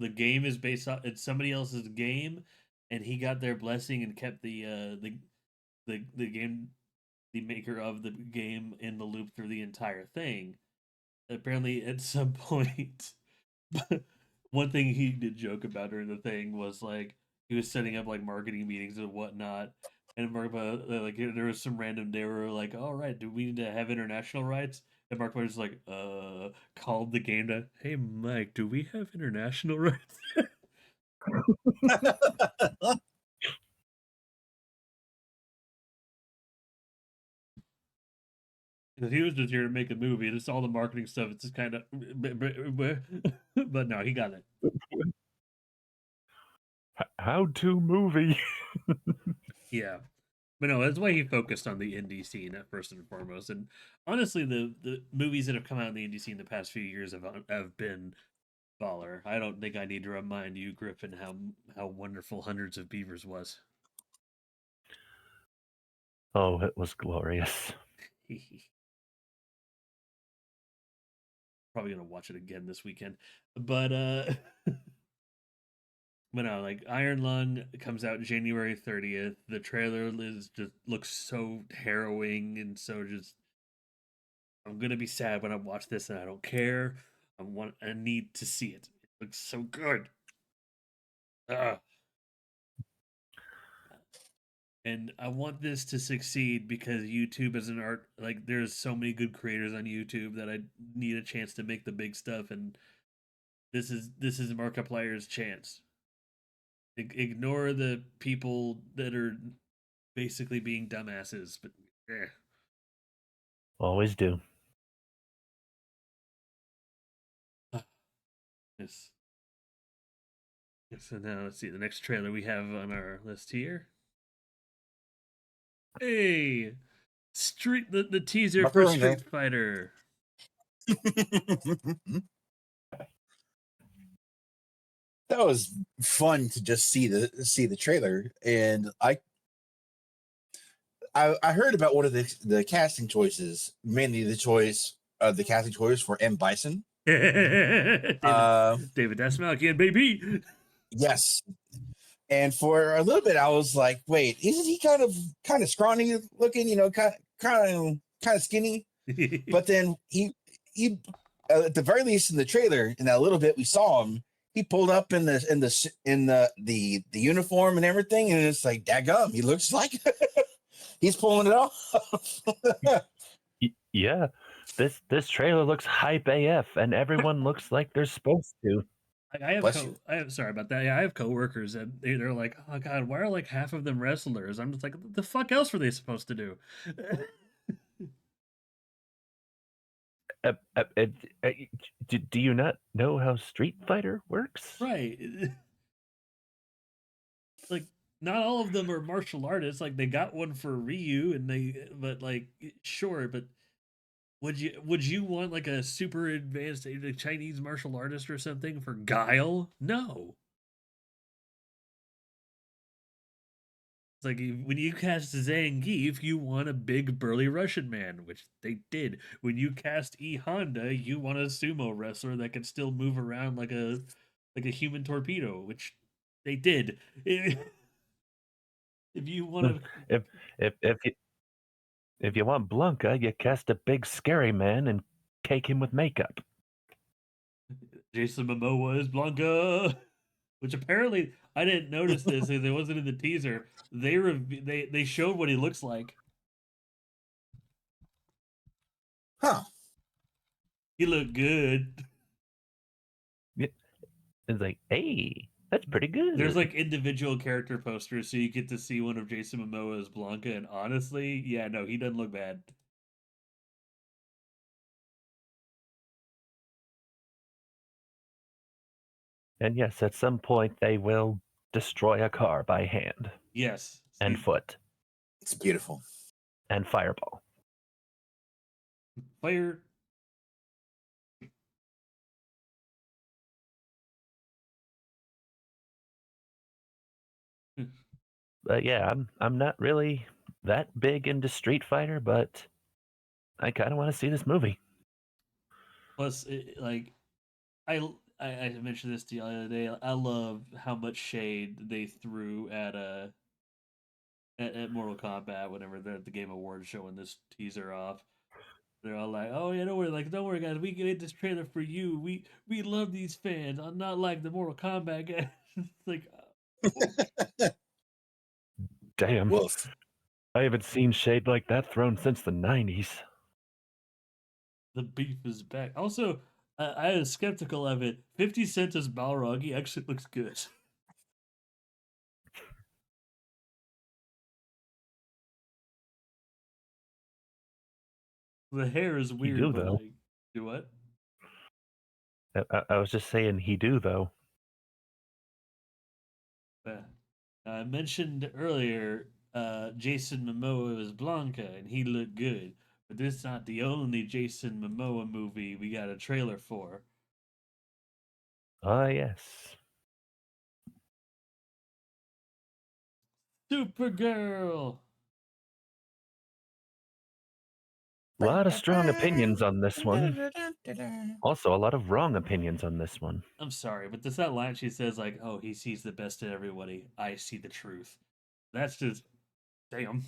The game is based off it's somebody else's game, and he got their blessing and kept the game the maker of the game in the loop through the entire thing. Apparently, at some point, one thing he did joke about during the thing was like he was setting up like marketing meetings and whatnot, and like there was some random day where we were like, "All right, do we need to have international rights?" And Mark was like, called the game to, "Hey Mike, do we have international rights?" Because he was just here to make a movie. And it's all the marketing stuff. It's just kind of, but no, he got it. How to movie. Yeah, but no, that's why he focused on the indie scene at first and foremost. And honestly, the movies that have come out in the indie scene the past few years have been baller. I don't think I need to remind you, Griffin, how wonderful Hundreds of Beavers was. Oh, it was glorious. Probably gonna watch it again this weekend, but but no, like Iron Lung comes out January 30th. The trailer is just looks so harrowing and so just I'm gonna be sad when I watch this and I don't care. I need to see it. It looks so good. Ugh. And I want this to succeed because YouTube as an art like there's so many good creators on YouTube that I need a chance to make the big stuff and this is Markiplier's chance. Ignore the people that are basically being dumbasses, but eh. Always do. Yes. So now let's see the next trailer we have on our list here. Hey, the teaser for Macaroni. Street Fighter. That was fun to just see the trailer, and I heard about one of the casting choices, mainly the casting choice for M Bison. David Dasmalkian, baby. Yes, and for a little bit I was like, wait, isn't he kind of scrawny looking, kind of skinny? But then he at the very least in the trailer, in that little bit we saw him, he pulled up in the uniform and everything, and it's like, daggum, he looks like he's pulling it off. Yeah, this trailer looks hype AF, and everyone looks like they're supposed to. Bless you. I have sorry about that. Yeah, I have coworkers and they're like, "Oh God, why are like half of them wrestlers?" I'm just like, "What the fuck else were they supposed to do?" Uh, uh, uh, uh, do you not know how Street Fighter works? Right. Like not all of them are martial artists. Like they got one for Ryu and but like sure, but would you want like a super advanced Chinese martial artist or something for Guile? No. It's like when you cast Zangief, you want a big burly Russian man, which they did. When you cast E Honda, you want a sumo wrestler that can still move around like a human torpedo, which they did. If you want If if if you want Blanca, you cast a big scary man and cake him with makeup. to, Jason Momoa is Blanca, which apparently I didn't notice this because it wasn't in the teaser. They showed what he looks like. Huh. He looked good. It's like, hey, that's pretty good. There's like individual character posters, so you get to see one of Jason Momoa as Blanca, and honestly, yeah, no, he doesn't look bad. And yes, at some point they will destroy a car by hand Yes, and foot It's beautiful. and fireball. fire. But yeah, I'm not really that big into Street Fighter, but I kind of want to see this movie. Plus, like I mentioned this to you the other day. I love how much shade they threw at Mortal Kombat whenever they're at the Game Awards showing this teaser off. They're all like, "Oh yeah, don't worry, guys. We made this trailer for you. We love these fans. I'm not like the Mortal Kombat guys." It's like, oh, Damn, Wolf. I haven't seen shade like that thrown since the 90s. the beef is back. Also, I was skeptical of it. 50 Cent as Balrog, he actually looks good. The hair is He weird, do but though. like, do what? I was just saying he do though. Uh, I mentioned earlier Jason Momoa was Blanca, and he looked good. But this is not the only Jason Momoa movie we got a trailer for. Ah yes. Supergirl! A lot of strong opinions on this one. Also, a lot of wrong opinions on this one. I'm sorry, but there's that line she says, like, oh, he sees the best in everybody. I see the truth. That's just, damn.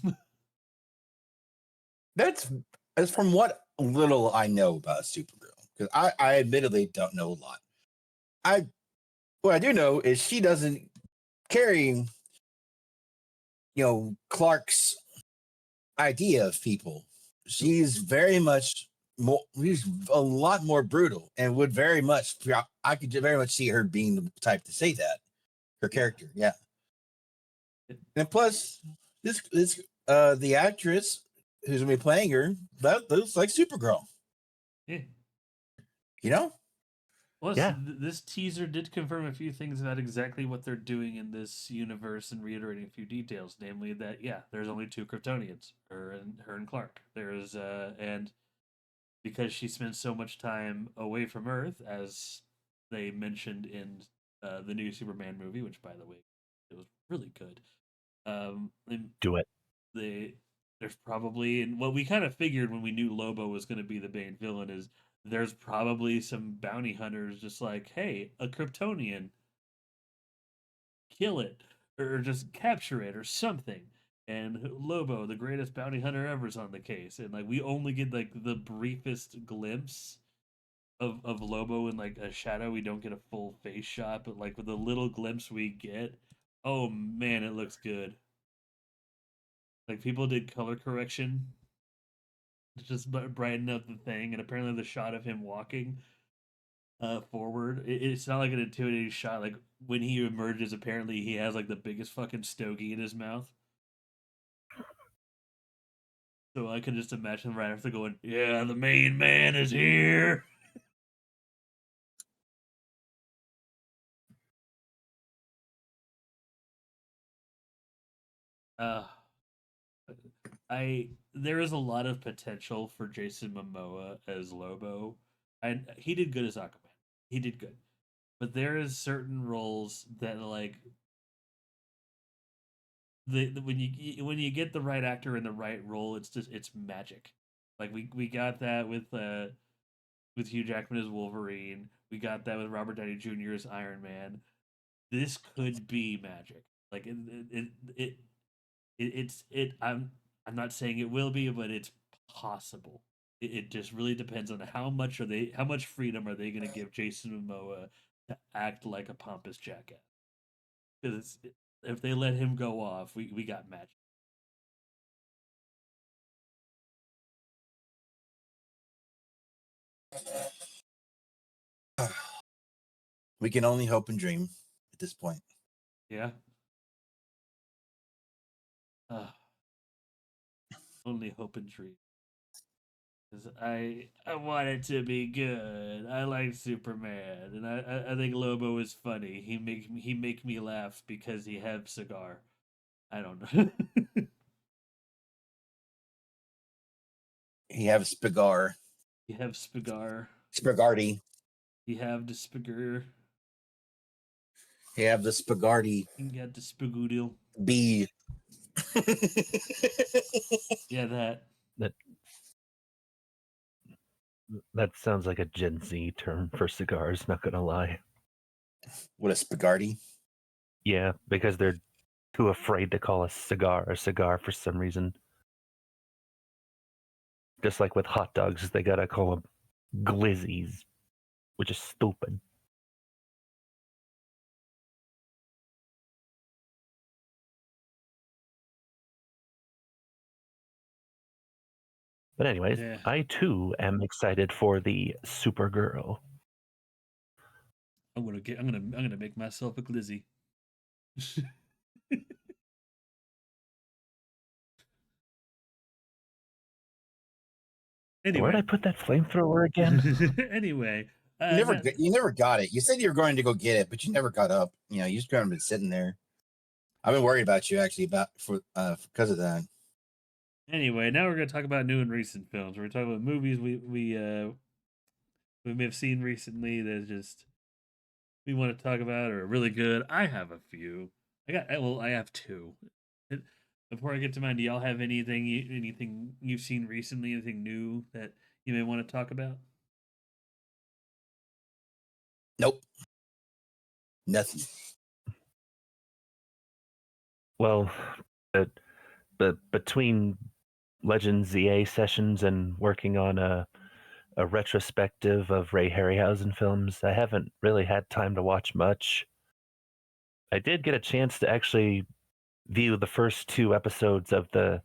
That's as from what little I know about Supergirl, because I admittedly don't know a lot. What I do know is she doesn't carry, Clark's idea of people. She's very much more. She's a lot more brutal, and would very much. I could very much see her being the type to say that. Her character, yeah. And plus, this the actress who's gonna be playing her that looks like Supergirl. Yeah. You know, Plus, Yeah. this teaser did confirm a few things about exactly what they're doing in this universe and reiterating a few details, namely that yeah, there's only two Kryptonians, her and Clark. There's and because she spends so much time away from Earth, as they mentioned in the new Superman movie, which by the way, it was really good. And Do it. they there's probably, and what we kind of figured when we knew Lobo was going to be the main villain is there's probably some bounty hunters just like, hey, a Kryptonian, kill it, or just capture it or something. And Lobo, the greatest bounty hunter ever, is on the case, and like we only get like the briefest glimpse of Lobo in like a shadow. We don't get a full face shot, but like with the little glimpse we get, oh man, it looks good. Like people did color correction to just brighten up the thing, and apparently the shot of him walking forward, it's not like an intimidating shot. Like when he emerges, apparently he has like the biggest fucking stogie in his mouth. So I can just imagine right after going, "Yeah, the main man is here." Uh, I there is a lot of potential for Jason Momoa as Lobo, and he did good as Aquaman. He did good, but there is certain roles that like when you get the right actor in the right role, it's magic. Like we got that with Hugh Jackman as Wolverine. We got that with Robert Downey Jr. as Iron Man. This could be magic. Like I'm not saying it will be, but it's possible. It just really depends on how much freedom are they going to give Jason Momoa to act like a pompous jackass. Because if they let him go off, we got magic. We can only hope and dream at this point. Yeah. Uh, only hope and dream. Because I want it to be good. I like Superman, and I think Lobo is funny. He make me laugh because he have cigar. I don't know. He have Spigar. he have Spigar. Spigardi. He have the Spigar. He have the Spigardi He got the Spigoodle. B. Yeah, that. That that sounds like a Gen Z term for cigars, not gonna lie. What a Spigardi. Yeah, because they're too afraid to call a cigar for some reason. Just like with hot dogs, they gotta call them glizzies, which is stupid. But anyways, Yeah. I too am excited for the Supergirl. I'm gonna make myself a glizzy. Where'd I anyway. put that flamethrower again? anyway. You never got it. You said you were going to go get it, but you never got up. You know, you just kind of been sitting there. I've been worried about you actually because of that. Anyway, now we're gonna talk about new and recent films. We're talking about movies we may have seen recently that just we want to talk about or are really good. I have a few. I have two. Before I get to mine, do y'all have anything you've seen recently, anything new that you may want to talk about? Nope. Nothing. Well, but between Legends ZA sessions and working on a retrospective of Ray Harryhausen films, I haven't really had time to watch much. I did get a chance to actually view the first 2 episodes of the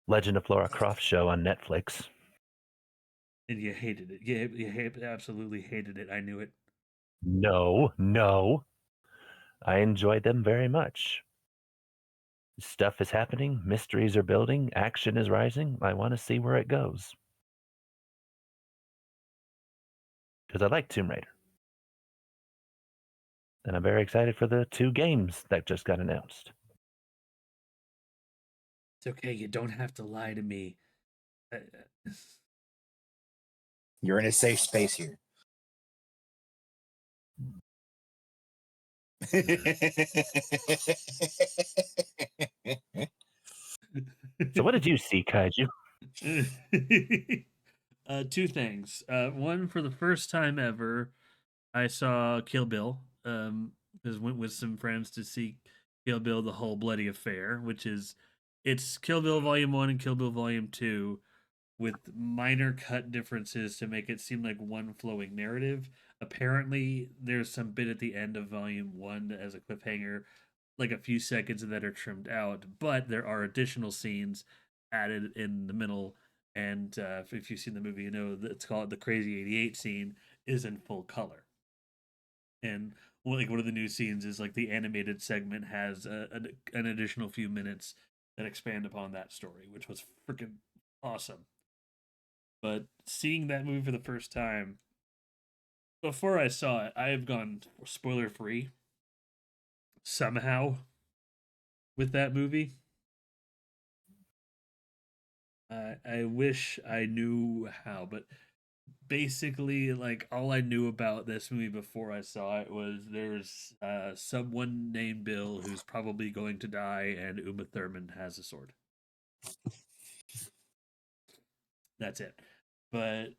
Legend of Laura Croft show on Netflix. And you hated it. Absolutely hated it. I knew it. No. I enjoyed them very much. Stuff is happening, mysteries are building, action is rising. I want to see where it goes. Because I like Tomb Raider. And I'm very excited for the 2 games that just got announced. It's okay. You don't have to lie to me. You're in a safe space here. So what did you see, Kaiju? Two things. One, for the first time ever, I saw Kill Bill. Just went with some friends to see Kill Bill: The Whole Bloody Affair, which is it's Kill Bill Volume 1 and Kill Bill Volume 2 with minor cut differences to make it seem like one flowing narrative. Apparently, there's some bit at the end of Volume 1 as a cliffhanger, like a few seconds that are trimmed out, but there are additional scenes added in the middle. And if you've seen the movie, you know that it's called the Crazy 88 scene is in full color. And like one of the new scenes is like the animated segment has an additional few minutes that expand upon that story, which was freaking awesome. But seeing that movie for the first time, before I saw it, I have gone spoiler free somehow with that movie. I wish I knew how, but basically, like, all I knew about this movie before I saw it was there's someone named Bill who's probably going to die, and Uma Thurman has a sword. That's it. But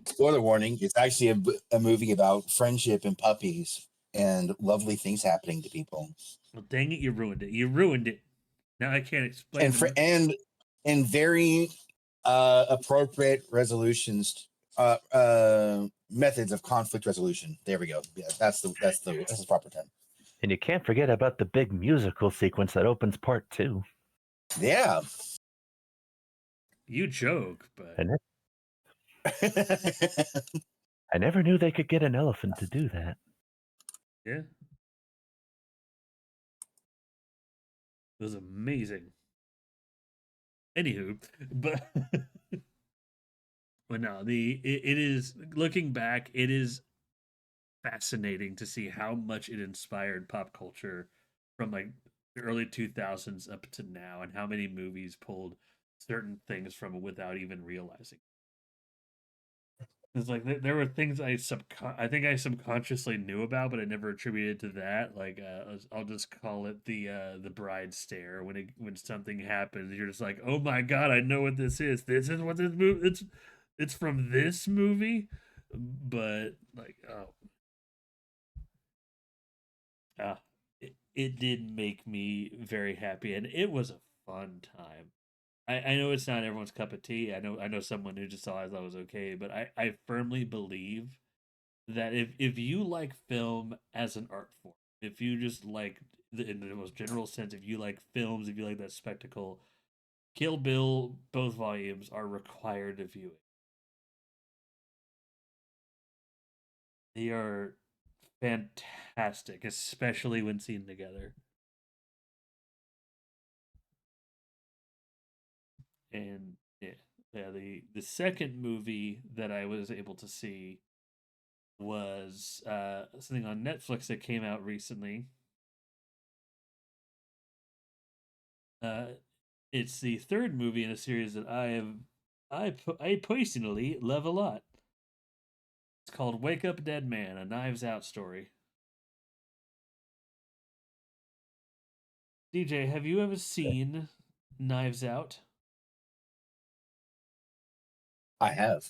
Spoiler warning: it's actually a movie about friendship and puppies and lovely things happening to people, well, dang it, you ruined it. You ruined it. Now I can't explain and and very appropriate resolutions, methods of conflict resolution. There we go. Yeah, that's the proper term. And you can't forget about the big musical sequence that opens part 2. Yeah. You joke, but And I never knew they could get an elephant to do that. yeah, it was amazing. Anywho, but but no, it is, looking back, it is fascinating to see how much it inspired pop culture from like the early 2000s up to now, and how many movies pulled certain things from it without even realizing. It's like there were things I think I subconsciously knew about, but I never attributed to that. Like I'll just call it the bride stare. When something happens, you're just like, oh my god, I know what this is. This is what this movie. It's from this movie, but like it did make me very happy, and it was a fun time. I know it's not everyone's cup of tea. I know someone who just saw it, thought it was okay, but I firmly believe that if you like film as an art form, if you just like in the most general sense, if you like films, if you like that spectacle, Kill Bill both volumes are required of viewing. They are fantastic, especially when seen together. And yeah, the second movie that I was able to see was something on Netflix that came out recently. Uh, it's the third movie in a series that I personally love a lot. It's called Wake Up Dead Man, a Knives Out story. DJ, have you ever seen Knives Out? I have.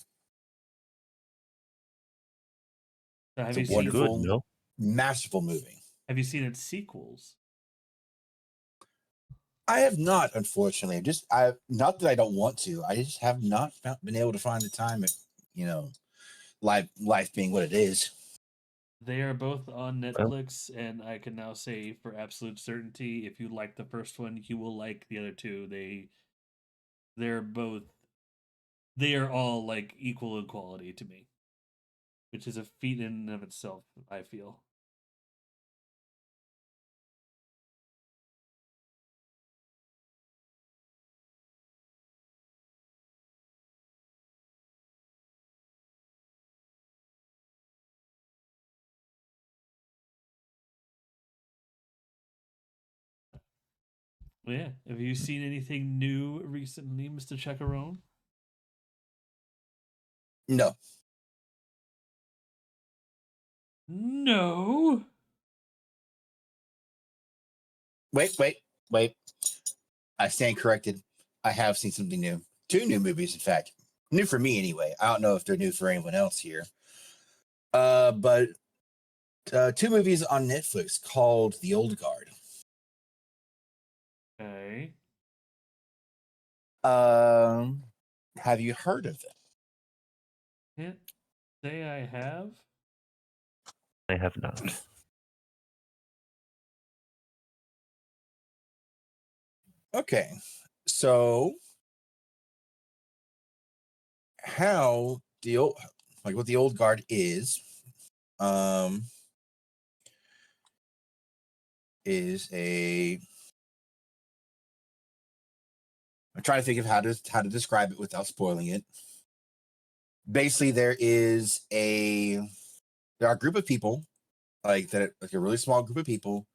Have It's a you It's seen good, wonderful, no? masterful movie. Have you seen its sequels? I have not, unfortunately. I not that I don't want to. I just have not been able to find the time. You know, life being what it is. They are both on Well, Netflix, and I can now say for absolute certainty, if you like the first one, you will like the other two. They're both they are all like equal in quality to me, which is a feat in and of itself, I feel. Well, yeah. Have you seen anything new recently, Mr. Chacarone? No. No. Wait. I stand corrected. I have seen something new. Two new movies, in fact. New for me anyway. I don't know if they're new for anyone else here. But two movies on Netflix called The Old Guard. Okay. Um, have you heard of it? Can't say I have. I have not. Okay. So how the old like what the old guard um is a I'm trying to think of how to describe it without spoiling it. Basically, there are a group of people like a really small group of people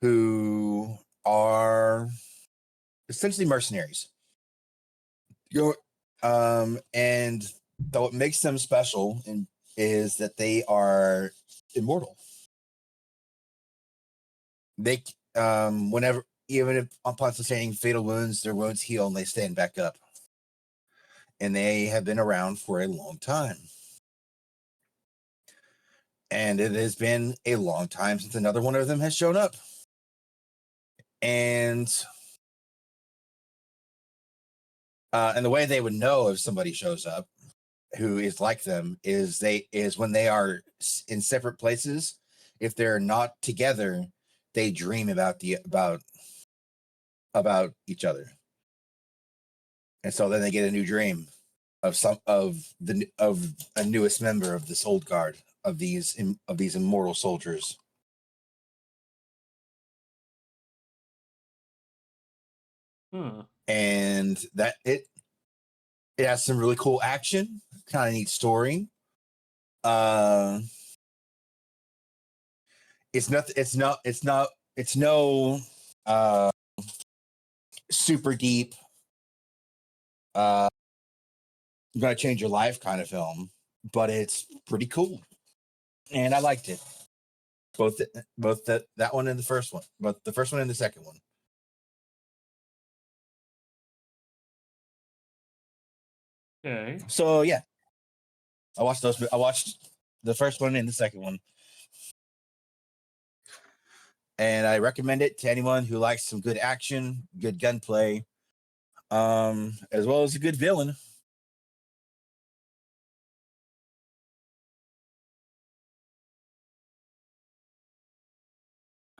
who are essentially mercenaries. You know, and So what makes them special is that they are immortal. They whenever even if upon sustaining fatal wounds, their wounds heal and they stand back up. And they have been around for a long time. And it has been a long time since another one of them has shown up. And the way they would know if somebody shows up who is like them is when they are in separate places. If they're not together, they dream about each other, and so then they get a new dream of a newest member of this old guard of these immortal soldiers. And that it has some really cool action, kind of neat story. It's no super deep gonna change your life kind of film, but it's pretty cool. And I liked it. Both that one and the first one. Both the first one and the second one. Okay. So yeah. I watched the first one and the second one. And I recommend it to anyone who likes some good action, good gunplay, as well as a good villain.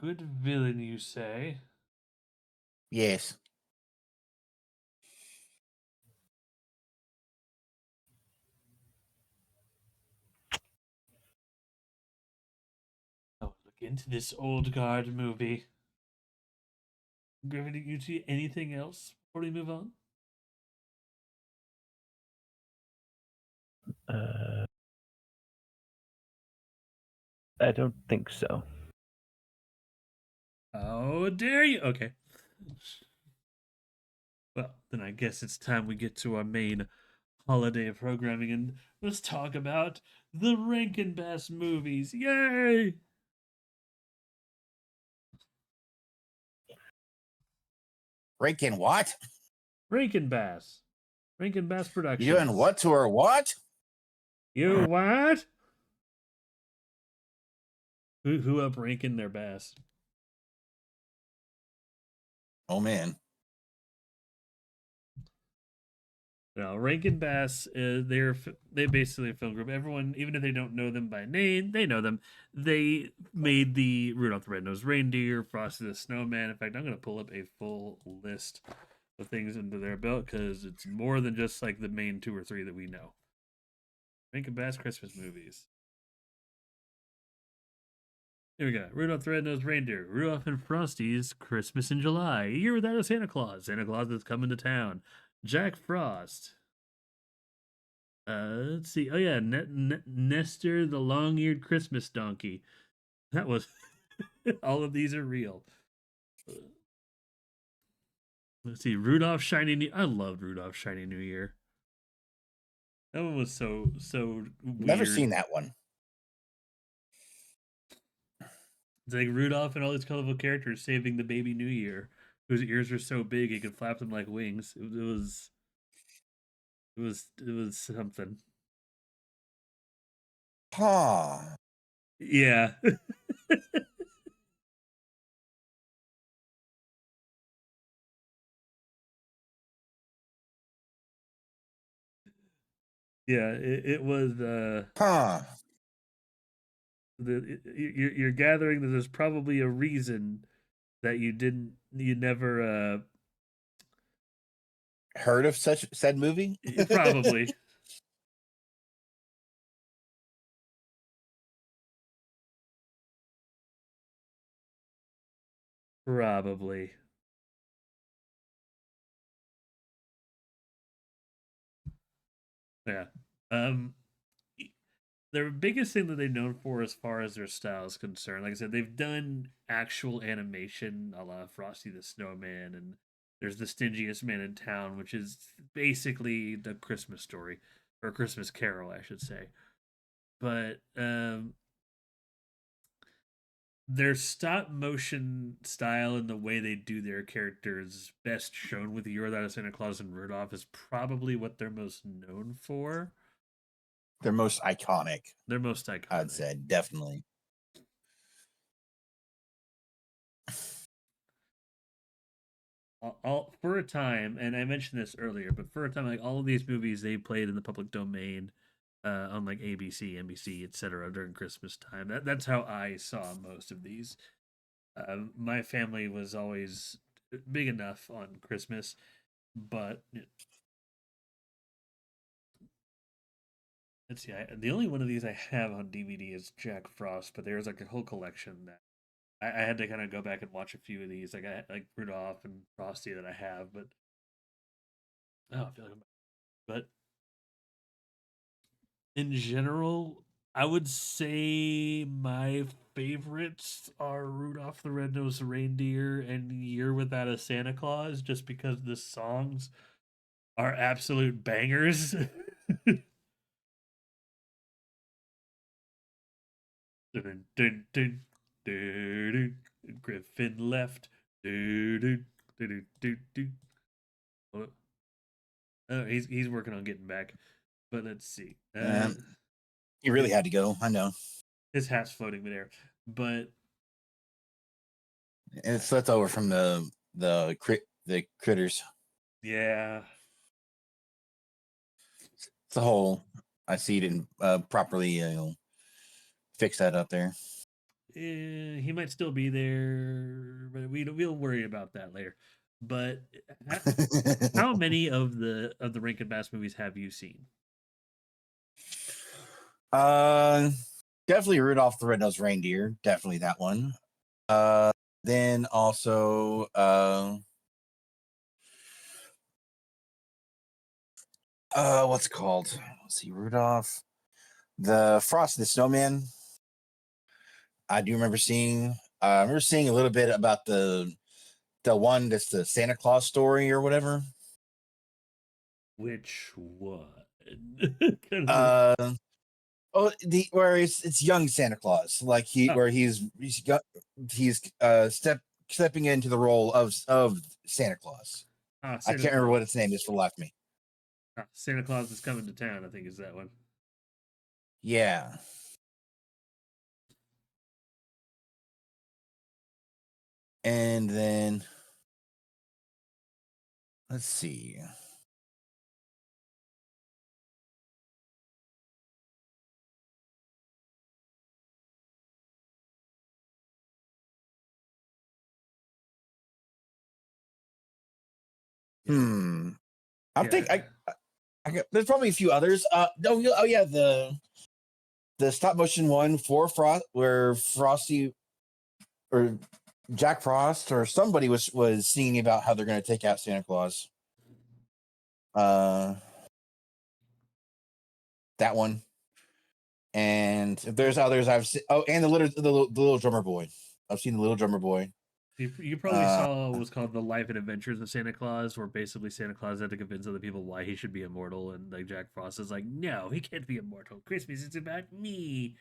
Good villain, you say? Yes. Oh, look into this old guard movie. Griffin, did you see anything else before we move on? I don't think so. How dare you? Okay. Well, then I guess it's time we get to our main holiday programming and let's talk about the Rankin Bass movies. Yay! Rankin what? Rankin Bass. Rankin Bass Productions. You doing what to her what? You what? Who up ranking their bass? Oh man. No, Rankin Bass, they basically a film group. Everyone, even if they don't know them by name, they know them. They made the Rudolph the Red-Nosed Reindeer, Frosty the Snowman. In fact, I'm going to pull up a full list of things into their belt because it's more than just like the main 2 or 3 that we know. Rankin Bass Christmas movies. Here we go. Rudolph the Red-Nosed Reindeer, Rudolph and Frosty's Christmas in July, A Year Without a Santa Claus, Santa Claus is Coming to Town, Jack Frost. Let's see. Oh yeah, Nestor the Long-Eared Christmas Donkey. That was all of these are real. Let's see. Rudolph Shiny New. I loved Rudolph Shiny New Year. That one was so weird. Never seen that one. It's like Rudolph and all these colorful characters saving the baby New Year, whose ears are so big he could flap them like wings. It was something. Huh. Yeah. Yeah, it was Huh. You're gathering that there's probably a reason that you never Heard of said movie? probably. Probably. Yeah. Um their biggest thing that they're known for as far as their style is concerned, like I said, they've done actual animation a la Frosty the Snowman, and there's the Stingiest Man in Town, which is basically the Christmas Story. or Christmas Carol, I should say. But their stop motion style and the way they do their characters best shown with Year Without a Santa Claus and Rudolph is probably what they're most known for. They're most iconic. They're most iconic. I'd say definitely. All for a time, and I mentioned this earlier, but for a time, like all of these movies, they played in the public domain, on like ABC, NBC, etc. during Christmas time. That's how I saw most of these. My family was always big enough on Christmas, but let's see. The only one of these I have on DVD is Jack Frost, but there's like a whole collection that I had to kind of go back and watch a few of these, like Rudolph and Frosty that I have, but oh, I feel like but in general, I would say my favorites are Rudolph the Red-Nosed Reindeer and Year Without a Santa Claus, just because the songs are absolute bangers. Dun, dun, dun, dun, dun. Griffin left. Dun, dun, dun, dun, dun. Oh, he's working on getting back. But let's see. You really had to go. I know. His hat's floating midair. But And it's left over from the critters. yeah. It's a whole. I see it didn't properly fix that up there. He might still be there, but we'll worry about that later. But how many of the Rankin Bass movies have you seen? Definitely Rudolph the Red-Nosed Reindeer. Definitely that one. Then also what's it called? Let's see, Rudolph, the Frosty the Snowman. I do remember seeing. I remember seeing a little bit about the one that's the Santa Claus story or whatever. Which one? Uh, the where it's young Santa Claus, like where he's stepping into the role of Santa Claus. I can't remember what its name is for life me. Santa Claus is Coming to Town, I think is that one. Yeah. And then let's see. I think I got, there's probably a few others. Oh yeah, the stop motion one for Frost, where Frosty or Jack Frost or somebody was singing about how they're going to take out Santa Claus. That one. And if there's others, I've seen. Oh, and the little drummer boy. I've seen the little drummer boy. You probably saw what was called The Life and Adventures of Santa Claus, where basically Santa Claus had to convince other people why he should be immortal, and like Jack Frost is like, no, he can't be immortal. Christmas is about me.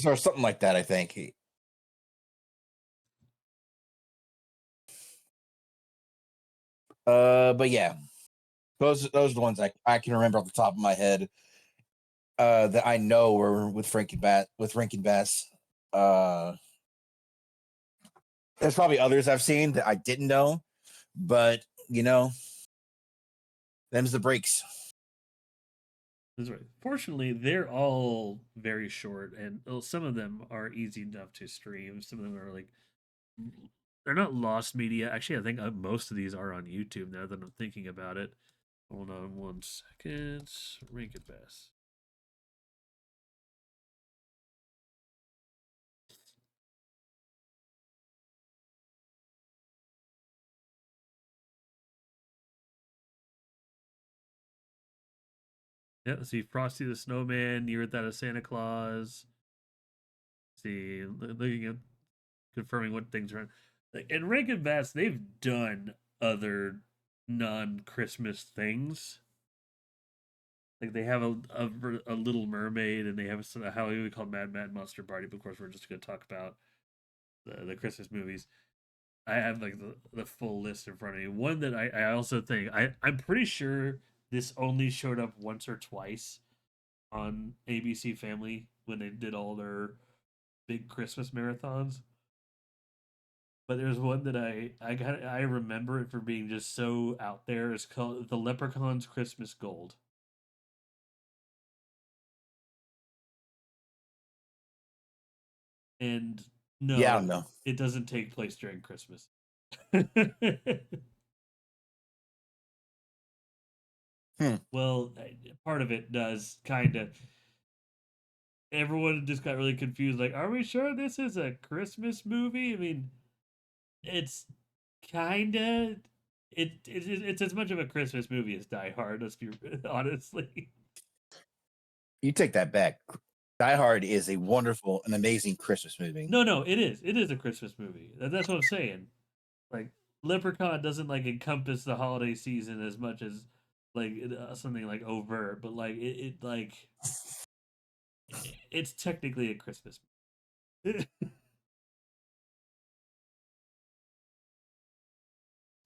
Or something like that, I think. But yeah, those are the ones I can remember off the top of my head. That I know were with Rankin Bass. There's probably others I've seen that I didn't know, but them's the breaks. That's right. Fortunately, they're all very short, and some of them are easy enough to stream. Some of them are like they're not lost media. Actually, I think most of these are on YouTube now that I'm thinking about it. Hold on 1 second. Rankin Bass. Yeah, see Frosty the Snowman, Year Without a Santa Claus. See, looking at confirming what things are. Like, in Rankin Bass, they've done other non-Christmas things. Like they have a Little Mermaid, and they have a how we call Mad Monster Party. But of course, we're just going to talk about the Christmas movies. I have like the full list in front of me. One that I also think I'm pretty sure this only showed up once or twice on ABC Family when they did all their big Christmas marathons. But there's one that I remember it for being just so out there. It's called The Leprechaun's Christmas Gold. And Yeah, I no, don't know. it doesn't take place during Christmas. Well, part of it does kind of. Everyone just got really confused. Like, are we sure this is a Christmas movie? I mean, it's kind of. It's as much of a Christmas movie as Die Hard. Let's be honestly. You take that back. Die Hard is a wonderful and amazing Christmas movie. No, it is. It is a Christmas movie. That's what I'm saying. Like, Leprechaun doesn't like encompass the holiday season as much as like something like Overt, but like it like it's technically a Christmas movie.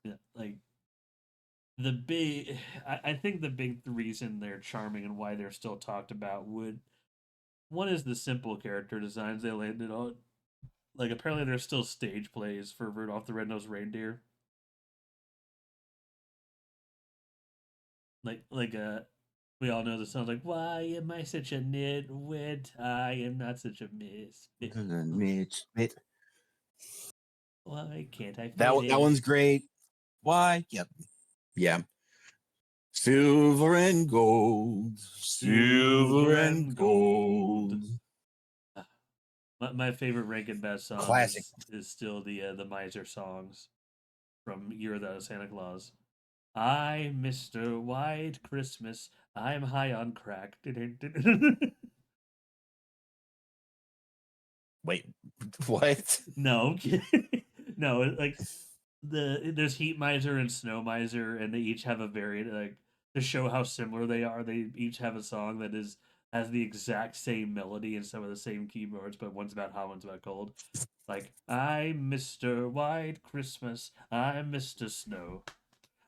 Yeah, like the big I think the big reason they're charming and why they're still talked about would one is the simple character designs they landed on. Like apparently there's still stage plays for Rudolph the Red-Nosed Reindeer. Like we all know the song like why am I such a nitwit? I am not such a misfit. Mitch. Why can't I That fit that in? one's great. Why? Yep. Yeah. Silver and gold. Silver and gold. My favorite Rankin Bass song Classic. is still the Miser songs from Year Without a Santa Claus. I, Mr. White Christmas, I'm high on crack. Wait, what? No, I'm kidding. No, like there's Heat Miser and Snow Miser, and they each have a variant. Like to show how similar they are, they each have a song that is has the exact same melody and some of the same keyboards, but one's about hot, one's about cold. Like I'm Mr. White Christmas, I'm Mr. Snow,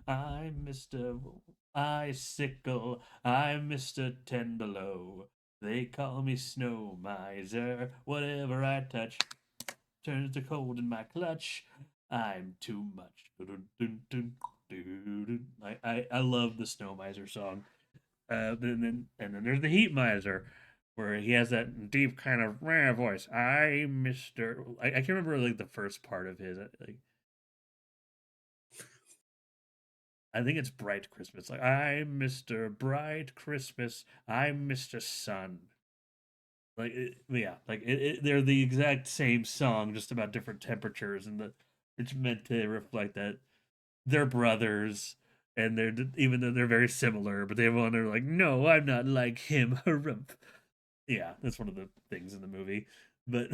I'm Mr. Icicle, I'm Mr. Ten Below. They call me Snow Miser. Whatever I touch turns to cold in my clutch. I'm too much. I love the Snow Miser song. And then there's the Heat Miser, where he has that deep kind of rah voice. I Mister. I can't remember like the first part of his. Like I think it's Bright Christmas. Like I'm Mister Bright Christmas. I'm Mister Sun. Like yeah, like they're the exact same song, just about different temperatures, and it's meant to reflect that they're brothers, and they're even though they're very similar, but they want to like, no, I'm not like him. Harumph. Yeah, that's one of the things in the movie, but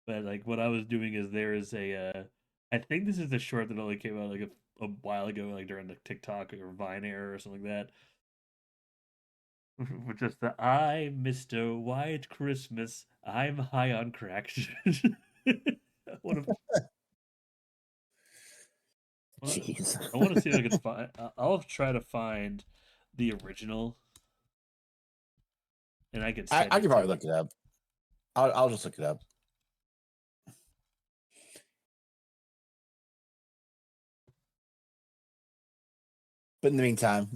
but like what I was doing is there is I think this is a short that only came out like a while ago, like during the TikTok or Vine era or something like that. With just the I, Mr. White Christmas, I'm high on crack. What a, Jeez. I want to see if I can find. I'll try to find the original, and I could send I it could to probably you. look it up. I'll just look it up. But in the meantime,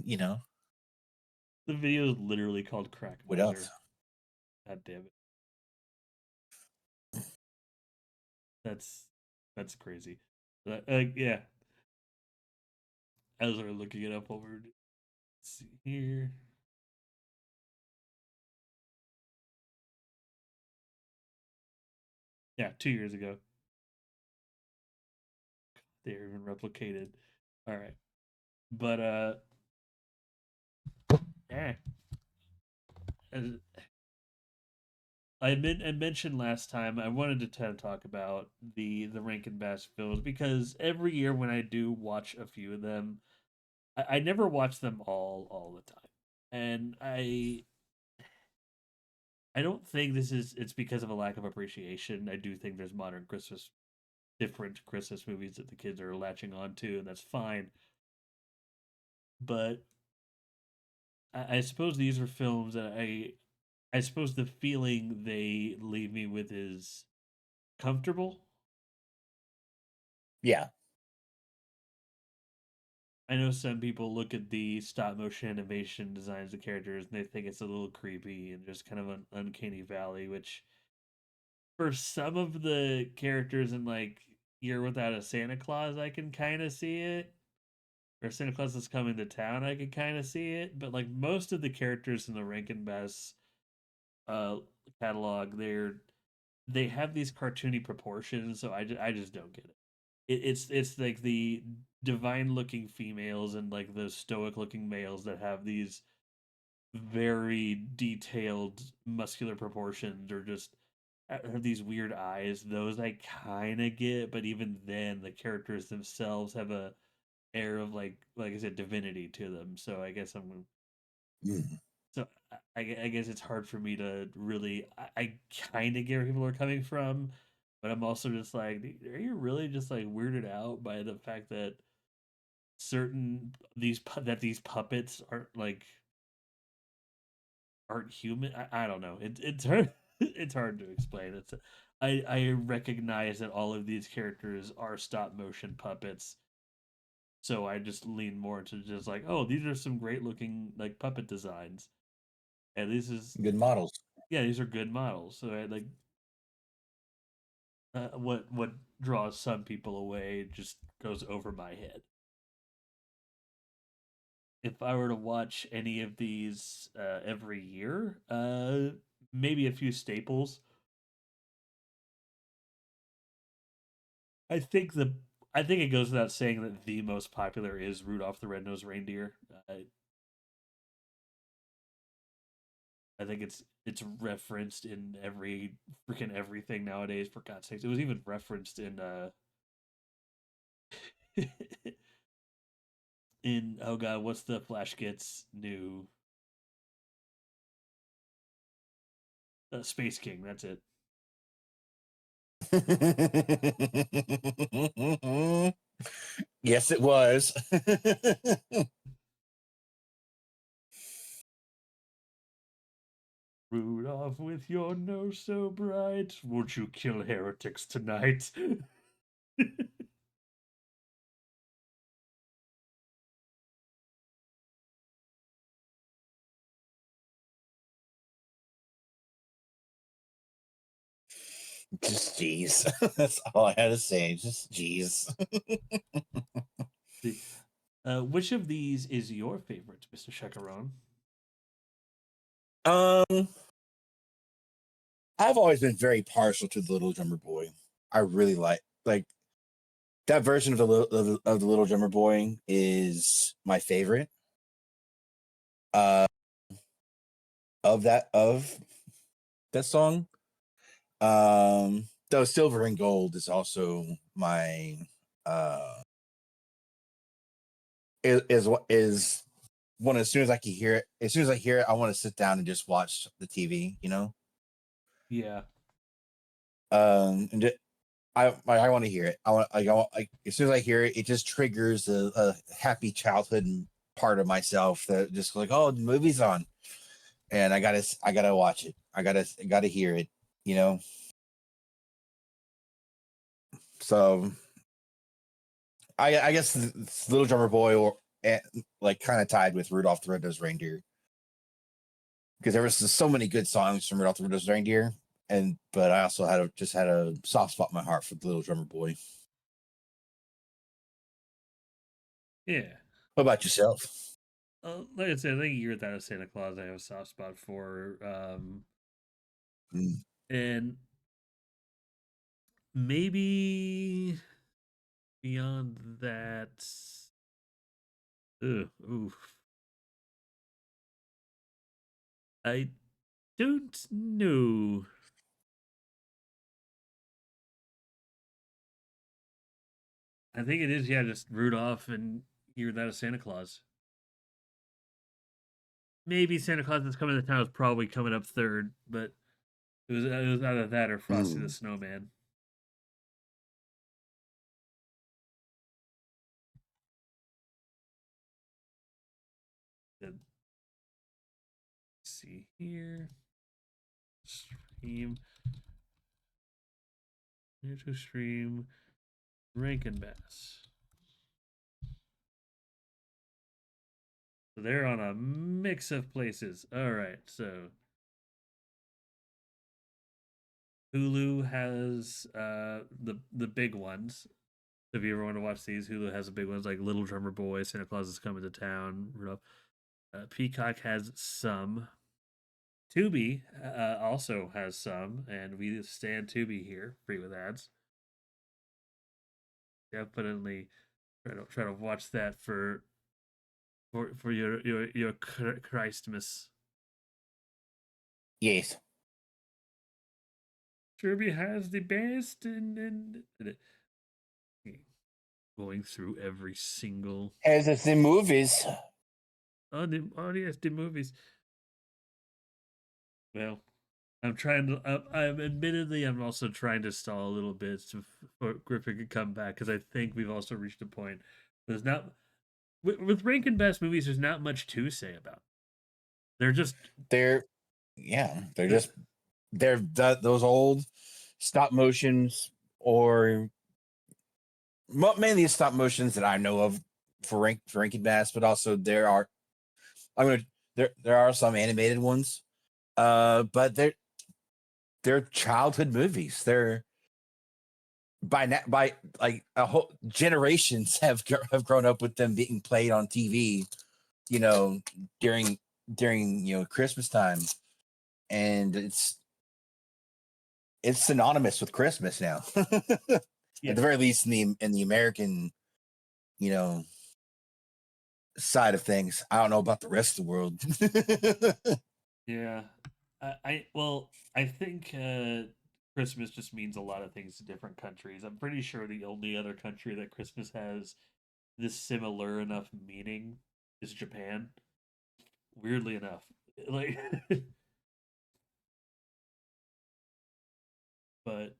The video is literally called Crack what Miser. else? God damn it, that's that's crazy. Yeah, as we're looking it up over. Let's see here. Yeah, 2 years ago. They're even replicated. All right, but yeah, as, I mentioned last time I wanted to kind of talk about the Rankin Bass films because every year when I do watch a few of them, I never watch them all the time, and I don't think this is it's because of a lack of appreciation. I do think there's modern Christmas different Christmas movies that the kids are latching on to, and that's fine. But I suppose these are films that I suppose the feeling they leave me with is comfortable. Yeah. I know some people look at the stop motion animation designs of characters and they think it's a little creepy and just kind of an uncanny valley, which for some of the characters in like Year Without a Santa Claus, I can kind of see it. Or Santa Claus is Coming to Town, I can kind of see it. But like most of the characters in the Rankin Bass uh, catalog, they have these cartoony proportions, so I just don't get it. It's like the divine looking females and like those stoic looking males that have these very detailed muscular proportions or just have these weird eyes. Those I kind of get, but even then, the characters themselves have a air of like I said, divinity to them. So I guess I'm Mm. so I guess it's hard for me to really. I kind of get where people are coming from, but I'm also just like, are you really just like weirded out by the fact that certain these puppets aren't human? I don't know. It's hard. It's hard to explain. I recognize that all of these characters are stop motion puppets, so I just lean more into just like, oh, these are some great looking like puppet designs, and this is Good models. yeah, these are good models. So I like what draws some people away just goes over my head. If I were to watch any of these every year, maybe a few staples. I think the I think it goes without saying that the most popular is Rudolph the Red-Nosed Reindeer. I think it's referenced in every freaking everything nowadays. For God's sakes, it was even referenced in in oh god, what's the Flash Gets new Space King? That's it. Yes, it was. Rudolph, with your nose so bright, won't you kill heretics tonight? Just jeez. That's all I had to say. Just jeez. Which of these is your favorite, Mr. Chacaron? Um, I've always been very partial to the Little Drummer Boy. I really like that version of the Little Drummer Boy is my favorite. Uh, of that song. Though Silver and Gold is also my uh is one as soon as I can hear it. As soon as I hear it, I want to sit down and just watch the TV. You know. Yeah. And I want to hear it. I as soon as I hear it, it just triggers a happy childhood part of myself that just like, oh, the movie's on, and I gotta watch it. I gotta hear it. You know. So I guess Little Drummer Boy or like kind of tied with Rudolph the Red-Nosed Reindeer because there was so many good songs from Rudolph the Red-Nosed Reindeer, and but I also just had a soft spot in my heart for the Little Drummer Boy. Yeah. What about yourself? Like I said, I think Year Without a Santa Claus I have a soft spot for. Mm. And maybe beyond that. Oof. I don't know. I think it is, yeah, just Rudolph and You're That a Santa Claus. Maybe Santa Claus is Coming to Town is probably coming up third, but it was either that or Frosty the Mm. Snowman. Let's see here. Stream. Here to stream Rankin Bass. So they're on a mix of places. All right, so Hulu has the big ones. So if you ever want to watch these, Hulu has the big ones like Little Drummer Boy, Santa Claus is Coming to Town, Rudolph. Peacock has some. Tubi also has some, and we stand Tubi here, free with ads. Definitely try to watch that for your Christmas. Yes. Tubi has the best, and going through every single As it's in movies. yes, the movies. Well, I'm trying to. I'm also trying to stall a little bit for Griffin to come back because I think we've also reached a point. There's not with Rankin Bass movies. There's not much to say about. They're just They're they're just those old stop motions or mainly stop motions that I know of for Rankin Bass, but also there are some animated ones. But they're childhood movies. They're by like a whole generations have grown up with them being played on TV, you know, during Christmas time, and it's synonymous with Christmas now. yeah, At the very least in the American, you know, side of things. I don't know about the rest of the world. yeah. I think Christmas just means a lot of things to different countries. I'm pretty sure the only other country that Christmas has this similar enough meaning is Japan. Weirdly enough, like, but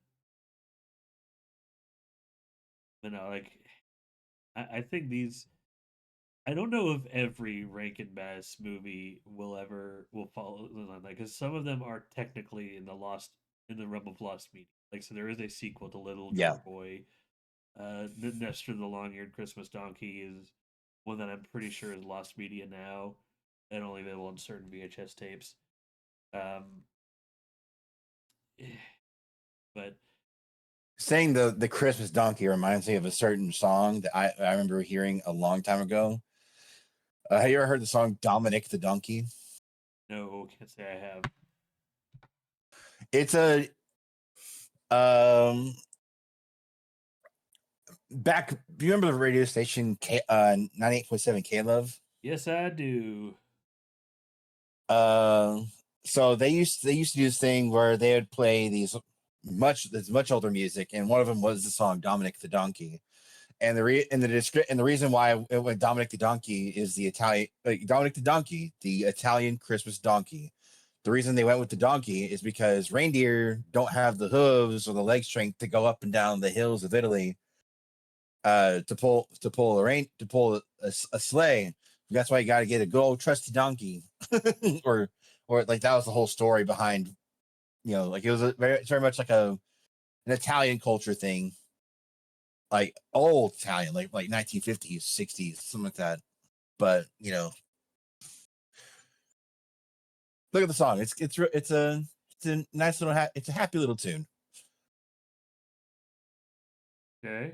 like I think these. I don't know if every Rankin Bass movie will follow on that because some of them are technically in the realm of lost media. Like so, there is a sequel to Little Yeah. Drummer Boy. Nestor the Long-Eared Christmas Donkey is one that I'm pretty sure is lost media now and only available on certain VHS tapes. Um, but Saying the Christmas donkey reminds me of a certain song that I remember hearing a long time ago. Have you ever heard the song Dominic the Donkey? no, can't say I have. It's a um back. Do you remember the radio station 98.7 K Love? Yes, I do. So they used to do this thing where they would play much older music, and one of them was the song Dominic the Donkey. And the reason why it went Dominic the Donkey is the Italian Dominic the Donkey, the Italian Christmas donkey. The reason they went with the donkey is because reindeer don't have the hooves or the leg strength to go up and down the hills of Italy to pull a sleigh. That's why you got to get a good old trusty donkey, or like that was the whole story behind like it was it's very much like an Italian culture thing, like old Italian, like 1950s, 60s, something like that. But look at the song. It's a nice little it's a happy little tune. Okay.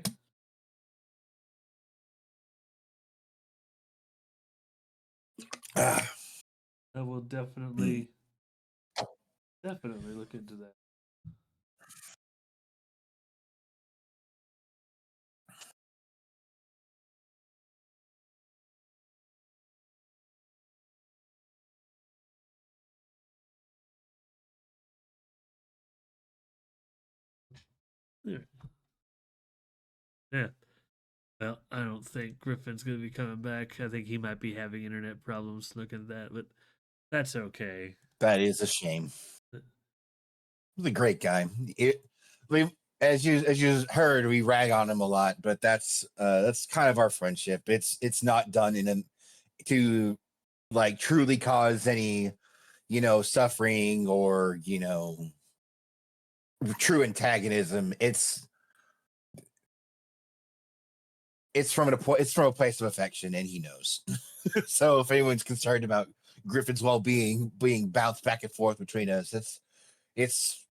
Ah, I will definitely look into that. Yeah. Yeah. Well, I don't think Griffin's going to be coming back. I think he might be having internet problems looking at that, but that's okay. That is a shame. He's a great guy. As you heard, we rag on him a lot, but that's kind of our friendship. It's not done to like truly cause any suffering or true antagonism. It's from a place of affection, and he knows. So if anyone's concerned about Griffin's well-being being bounced back and forth between us, it's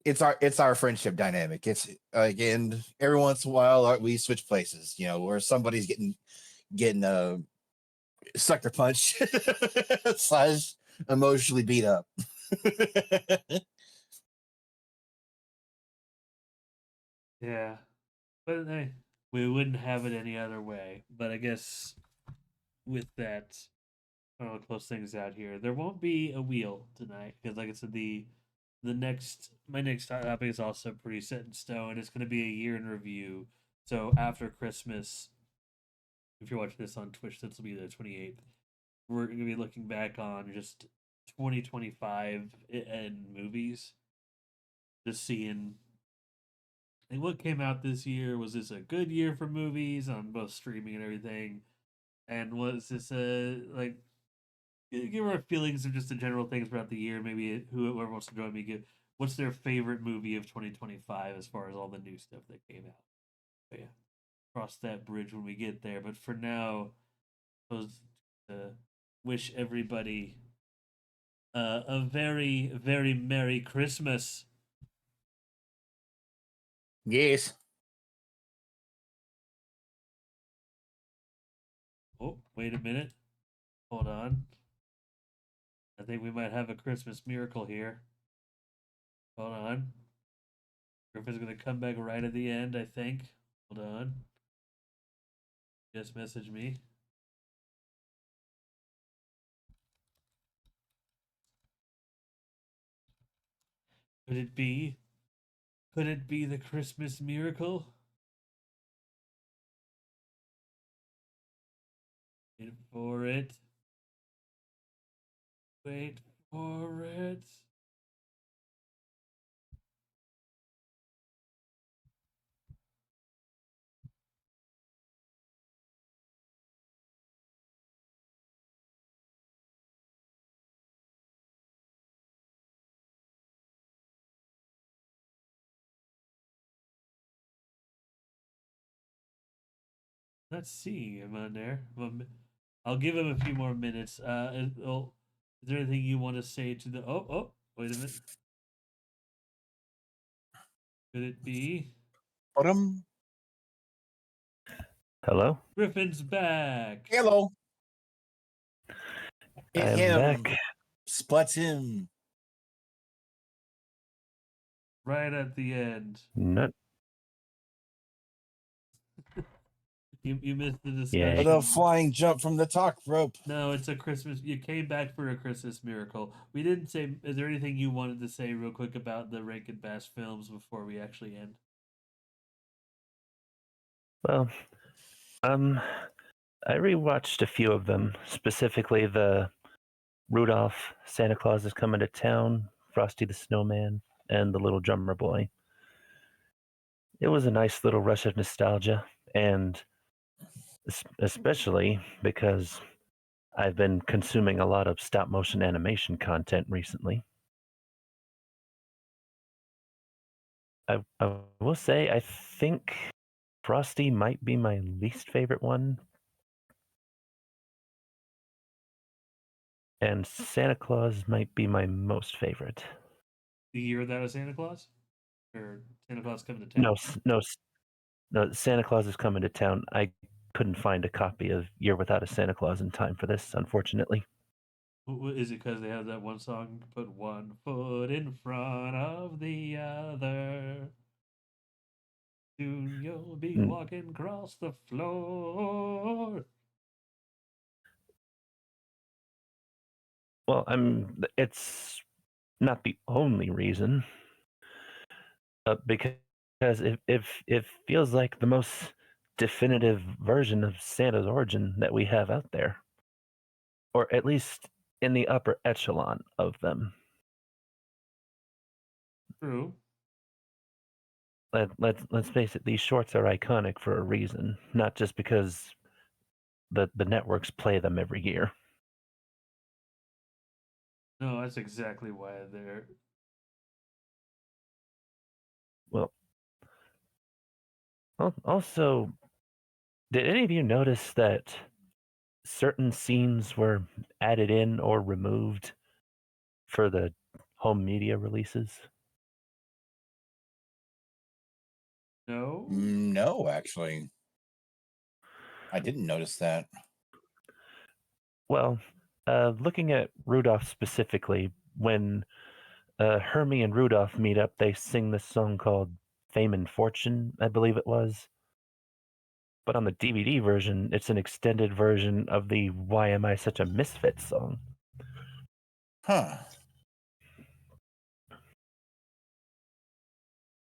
it's our friendship dynamic. It's again every once in a while we switch places, where somebody's getting sucker punch slash emotionally beat up. Yeah. But hey, we wouldn't have it any other way. But I guess with that, I'll close things out here. There won't be a wheel tonight because, like I said, my next topic is also pretty set in stone. It's going to be a year in review. So after Christmas, if you're watching this on Twitch, this will be the 28th. We're going to be looking back on just 2025 and movies, just seeing like what came out this year. Was this a good year for movies on both streaming and everything? And was this a like give our feelings of just the general things throughout the year? Maybe whoever wants to join me, give what's their favorite movie of 2025 as far as all the new stuff that came out. But yeah, cross that bridge when we get there. But for now, I was wish everybody a very very merry Christmas. Yes. Oh, wait a minute. Hold on. I think we might have a Christmas miracle here. Hold on. Griffin's gonna come back right at the end, I think. Hold on. Just message me. Could it be? Could it be the Christmas miracle? Wait for it. Wait for it. Let's see him on there. I'll give him a few more minutes. Is there anything you want to say to the? Oh, wait a minute. Could it be? But Hello? Griffin's back. hello. I Hit am him. back. Splats him. Right at the end. No, You missed the Yeah. discussion. The flying jump from the top rope. No, it's a Christmas. You came back for a Christmas miracle. We didn't say. Is there anything you wanted to say real quick about the Rankin Bass films before we actually end? well, I rewatched a few of them, specifically the Rudolph, Santa Claus is Coming to Town, Frosty the Snowman, and The Little Drummer Boy. It was a nice little rush of nostalgia, and especially because I've been consuming a lot of stop motion animation content recently. I will say, I think Frosty might be my least favorite one, and Santa Claus might be my most favorite. The year that was Santa Claus, or Santa Claus coming to town? No, Santa Claus is Coming to Town. I couldn't find a copy of Year Without a Santa Claus in time for this, unfortunately. Is it because they have that one song? Put one foot in front of the other. Soon you'll be Mm. walking across the floor. Well, it's not the only reason, because it feels like the most definitive version of Santa's origin that we have out there, or at least in the upper echelon of them. True. Let's face it, these shorts are iconic for a reason, not just because the networks play them every year. No, that's exactly why they're. Well, also, did any of you notice that certain scenes were added in or removed for the home media releases? No. No, actually, I didn't notice that. Well, looking at Rudolph specifically, when Hermie and Rudolph meet up, they sing this song called Fame and Fortune, I believe it was. But on the DVD version, it's an extended version of the Why Am I Such a Misfit song. Huh.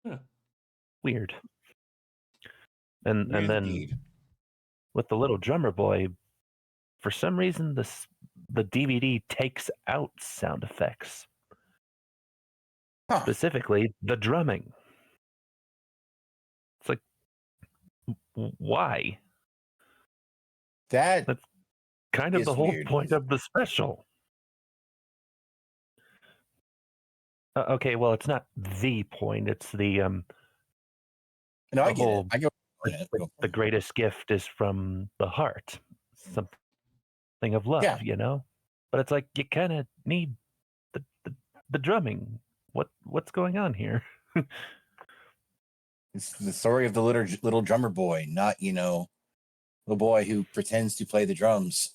Huh. Weird. And Weird then indeed. with the little drummer boy, for some reason the DVD takes out sound effects. Huh. Specifically the drumming. It's like, why? That That's kind of is the whole weird. point of the special. Okay, well, it's not the point. It's the No, I the get it. whole I go. the greatest gift is from the heart, something of love, Yeah. you know. But it's like you kind of need the, the drumming. What's going on here? It's the story of the little drummer boy, not the boy who pretends to play the drums.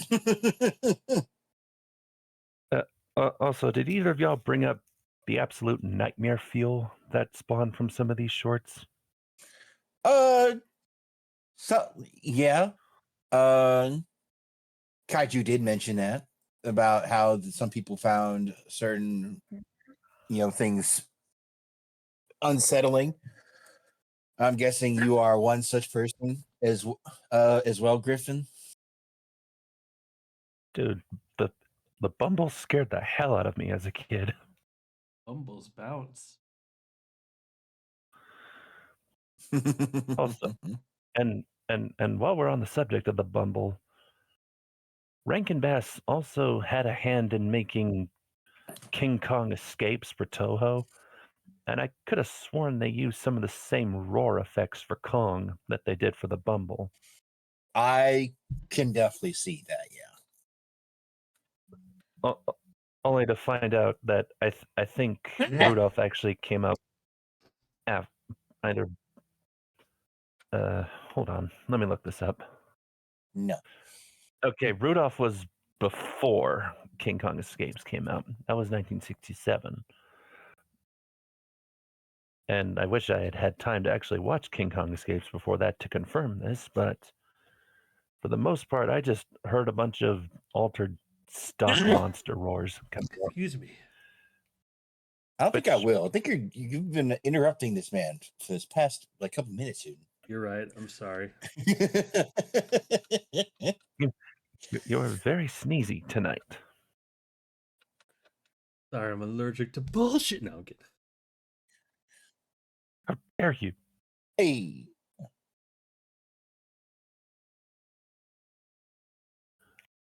Also, did either of y'all bring up the absolute nightmare feel that spawned from some of these shorts? So yeah. Kaiju did mention that about how some people found certain things unsettling. I'm guessing you are one such person as well, Griffin. Dude, the Bumble scared the hell out of me as a kid. Bumbles bounce. Also, and while we're on the subject of the Bumble, Rankin Bass also had a hand in making King Kong Escapes for Toho, and I could have sworn they used some of the same roar effects for Kong that they did for the Bumble. I can definitely see that. Yeah. Only to find out that I think Rudolph actually came out either. Hold on, let me look this up. No. Okay, Rudolph was before King Kong Escapes came out. That was 1967. And I wish I had had time to actually watch King Kong Escapes before that to confirm this, but for the most part, I just heard a bunch of altered stock monster roars coming out. Excuse me. I don't think I Which- will. I think you've been interrupting this man for this past couple minutes here. You're right. I'm sorry. You're very sneezy tonight. Sorry, I'm allergic to bullshit. No, I'm kidding. How dare you? Hey.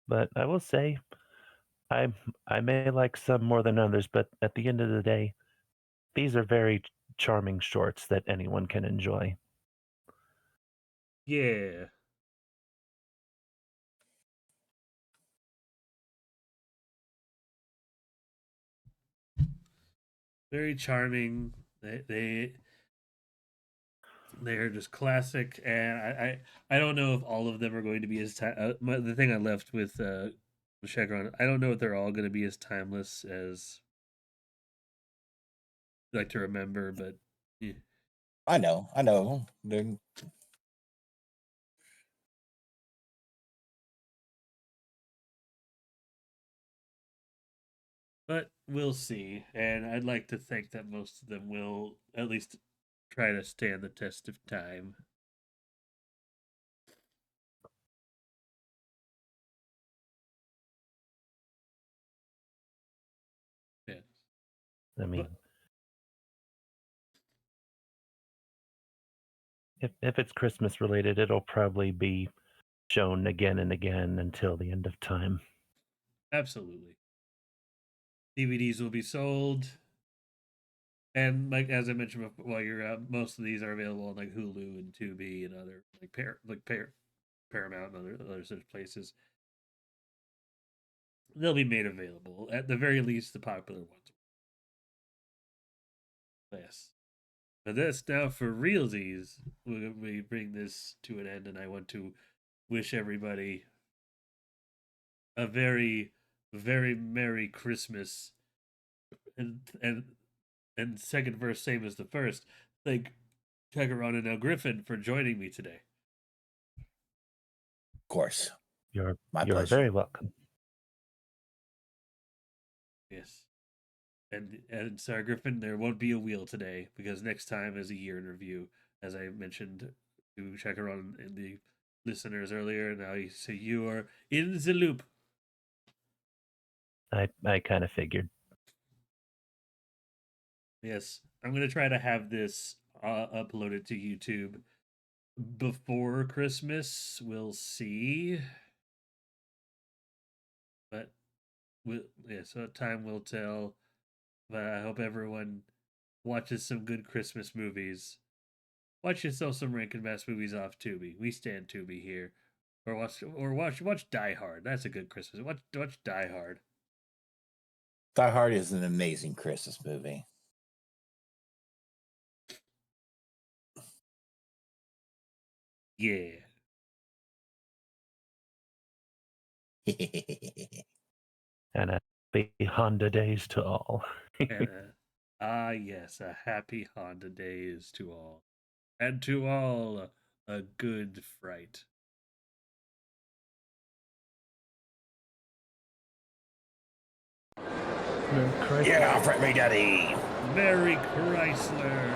But I will say, I may like some more than others, but at the end of the day, these are very charming shorts that anyone can enjoy. Yeah. Very charming. They're just classic, and I don't know if all of them are going to be as the thing I left with Chagrin. I don't know if they're all going to be as timeless as I like to remember, but yeah. I know. They're... But we'll see, and I'd like to think that most of them will at least try to stand the test of time. I mean, if it's Christmas related, it'll probably be shown again and again until the end of time. Absolutely. DVDs will be sold. And like as I mentioned before, while you're out, most of these are available on like Hulu and Tubi and other Paramount and other such places. They'll be made available at the very least, the popular ones. Yes, but that's now for realsies. We bring this to an end, and I want to wish everybody a very, very merry Christmas. And second verse, same as the first. Thank Chegaron and now Griffin for joining me today. Of course. You're pleasure. very welcome. Yes. And sorry, Griffin, there won't be a wheel today because next time is a year in review, as I mentioned to Chegaron and the listeners earlier. Now you are in the loop. I kind of figured. Yes, I'm gonna try to have this uploaded to YouTube before Christmas. We'll see, but so time will tell. But I hope everyone watches some good Christmas movies. Watch yourself some Rankin Bass movies off Tubi. We stand Tubi here, or watch Die Hard. That's a good Christmas. Watch Die Hard. Die Hard is an amazing Christmas movie. Yeah. And happy Honda days to all. Yes, a happy Honda days to all, and to all a good fright. Yeah, Fret Me Daddy. Merry Chrysler.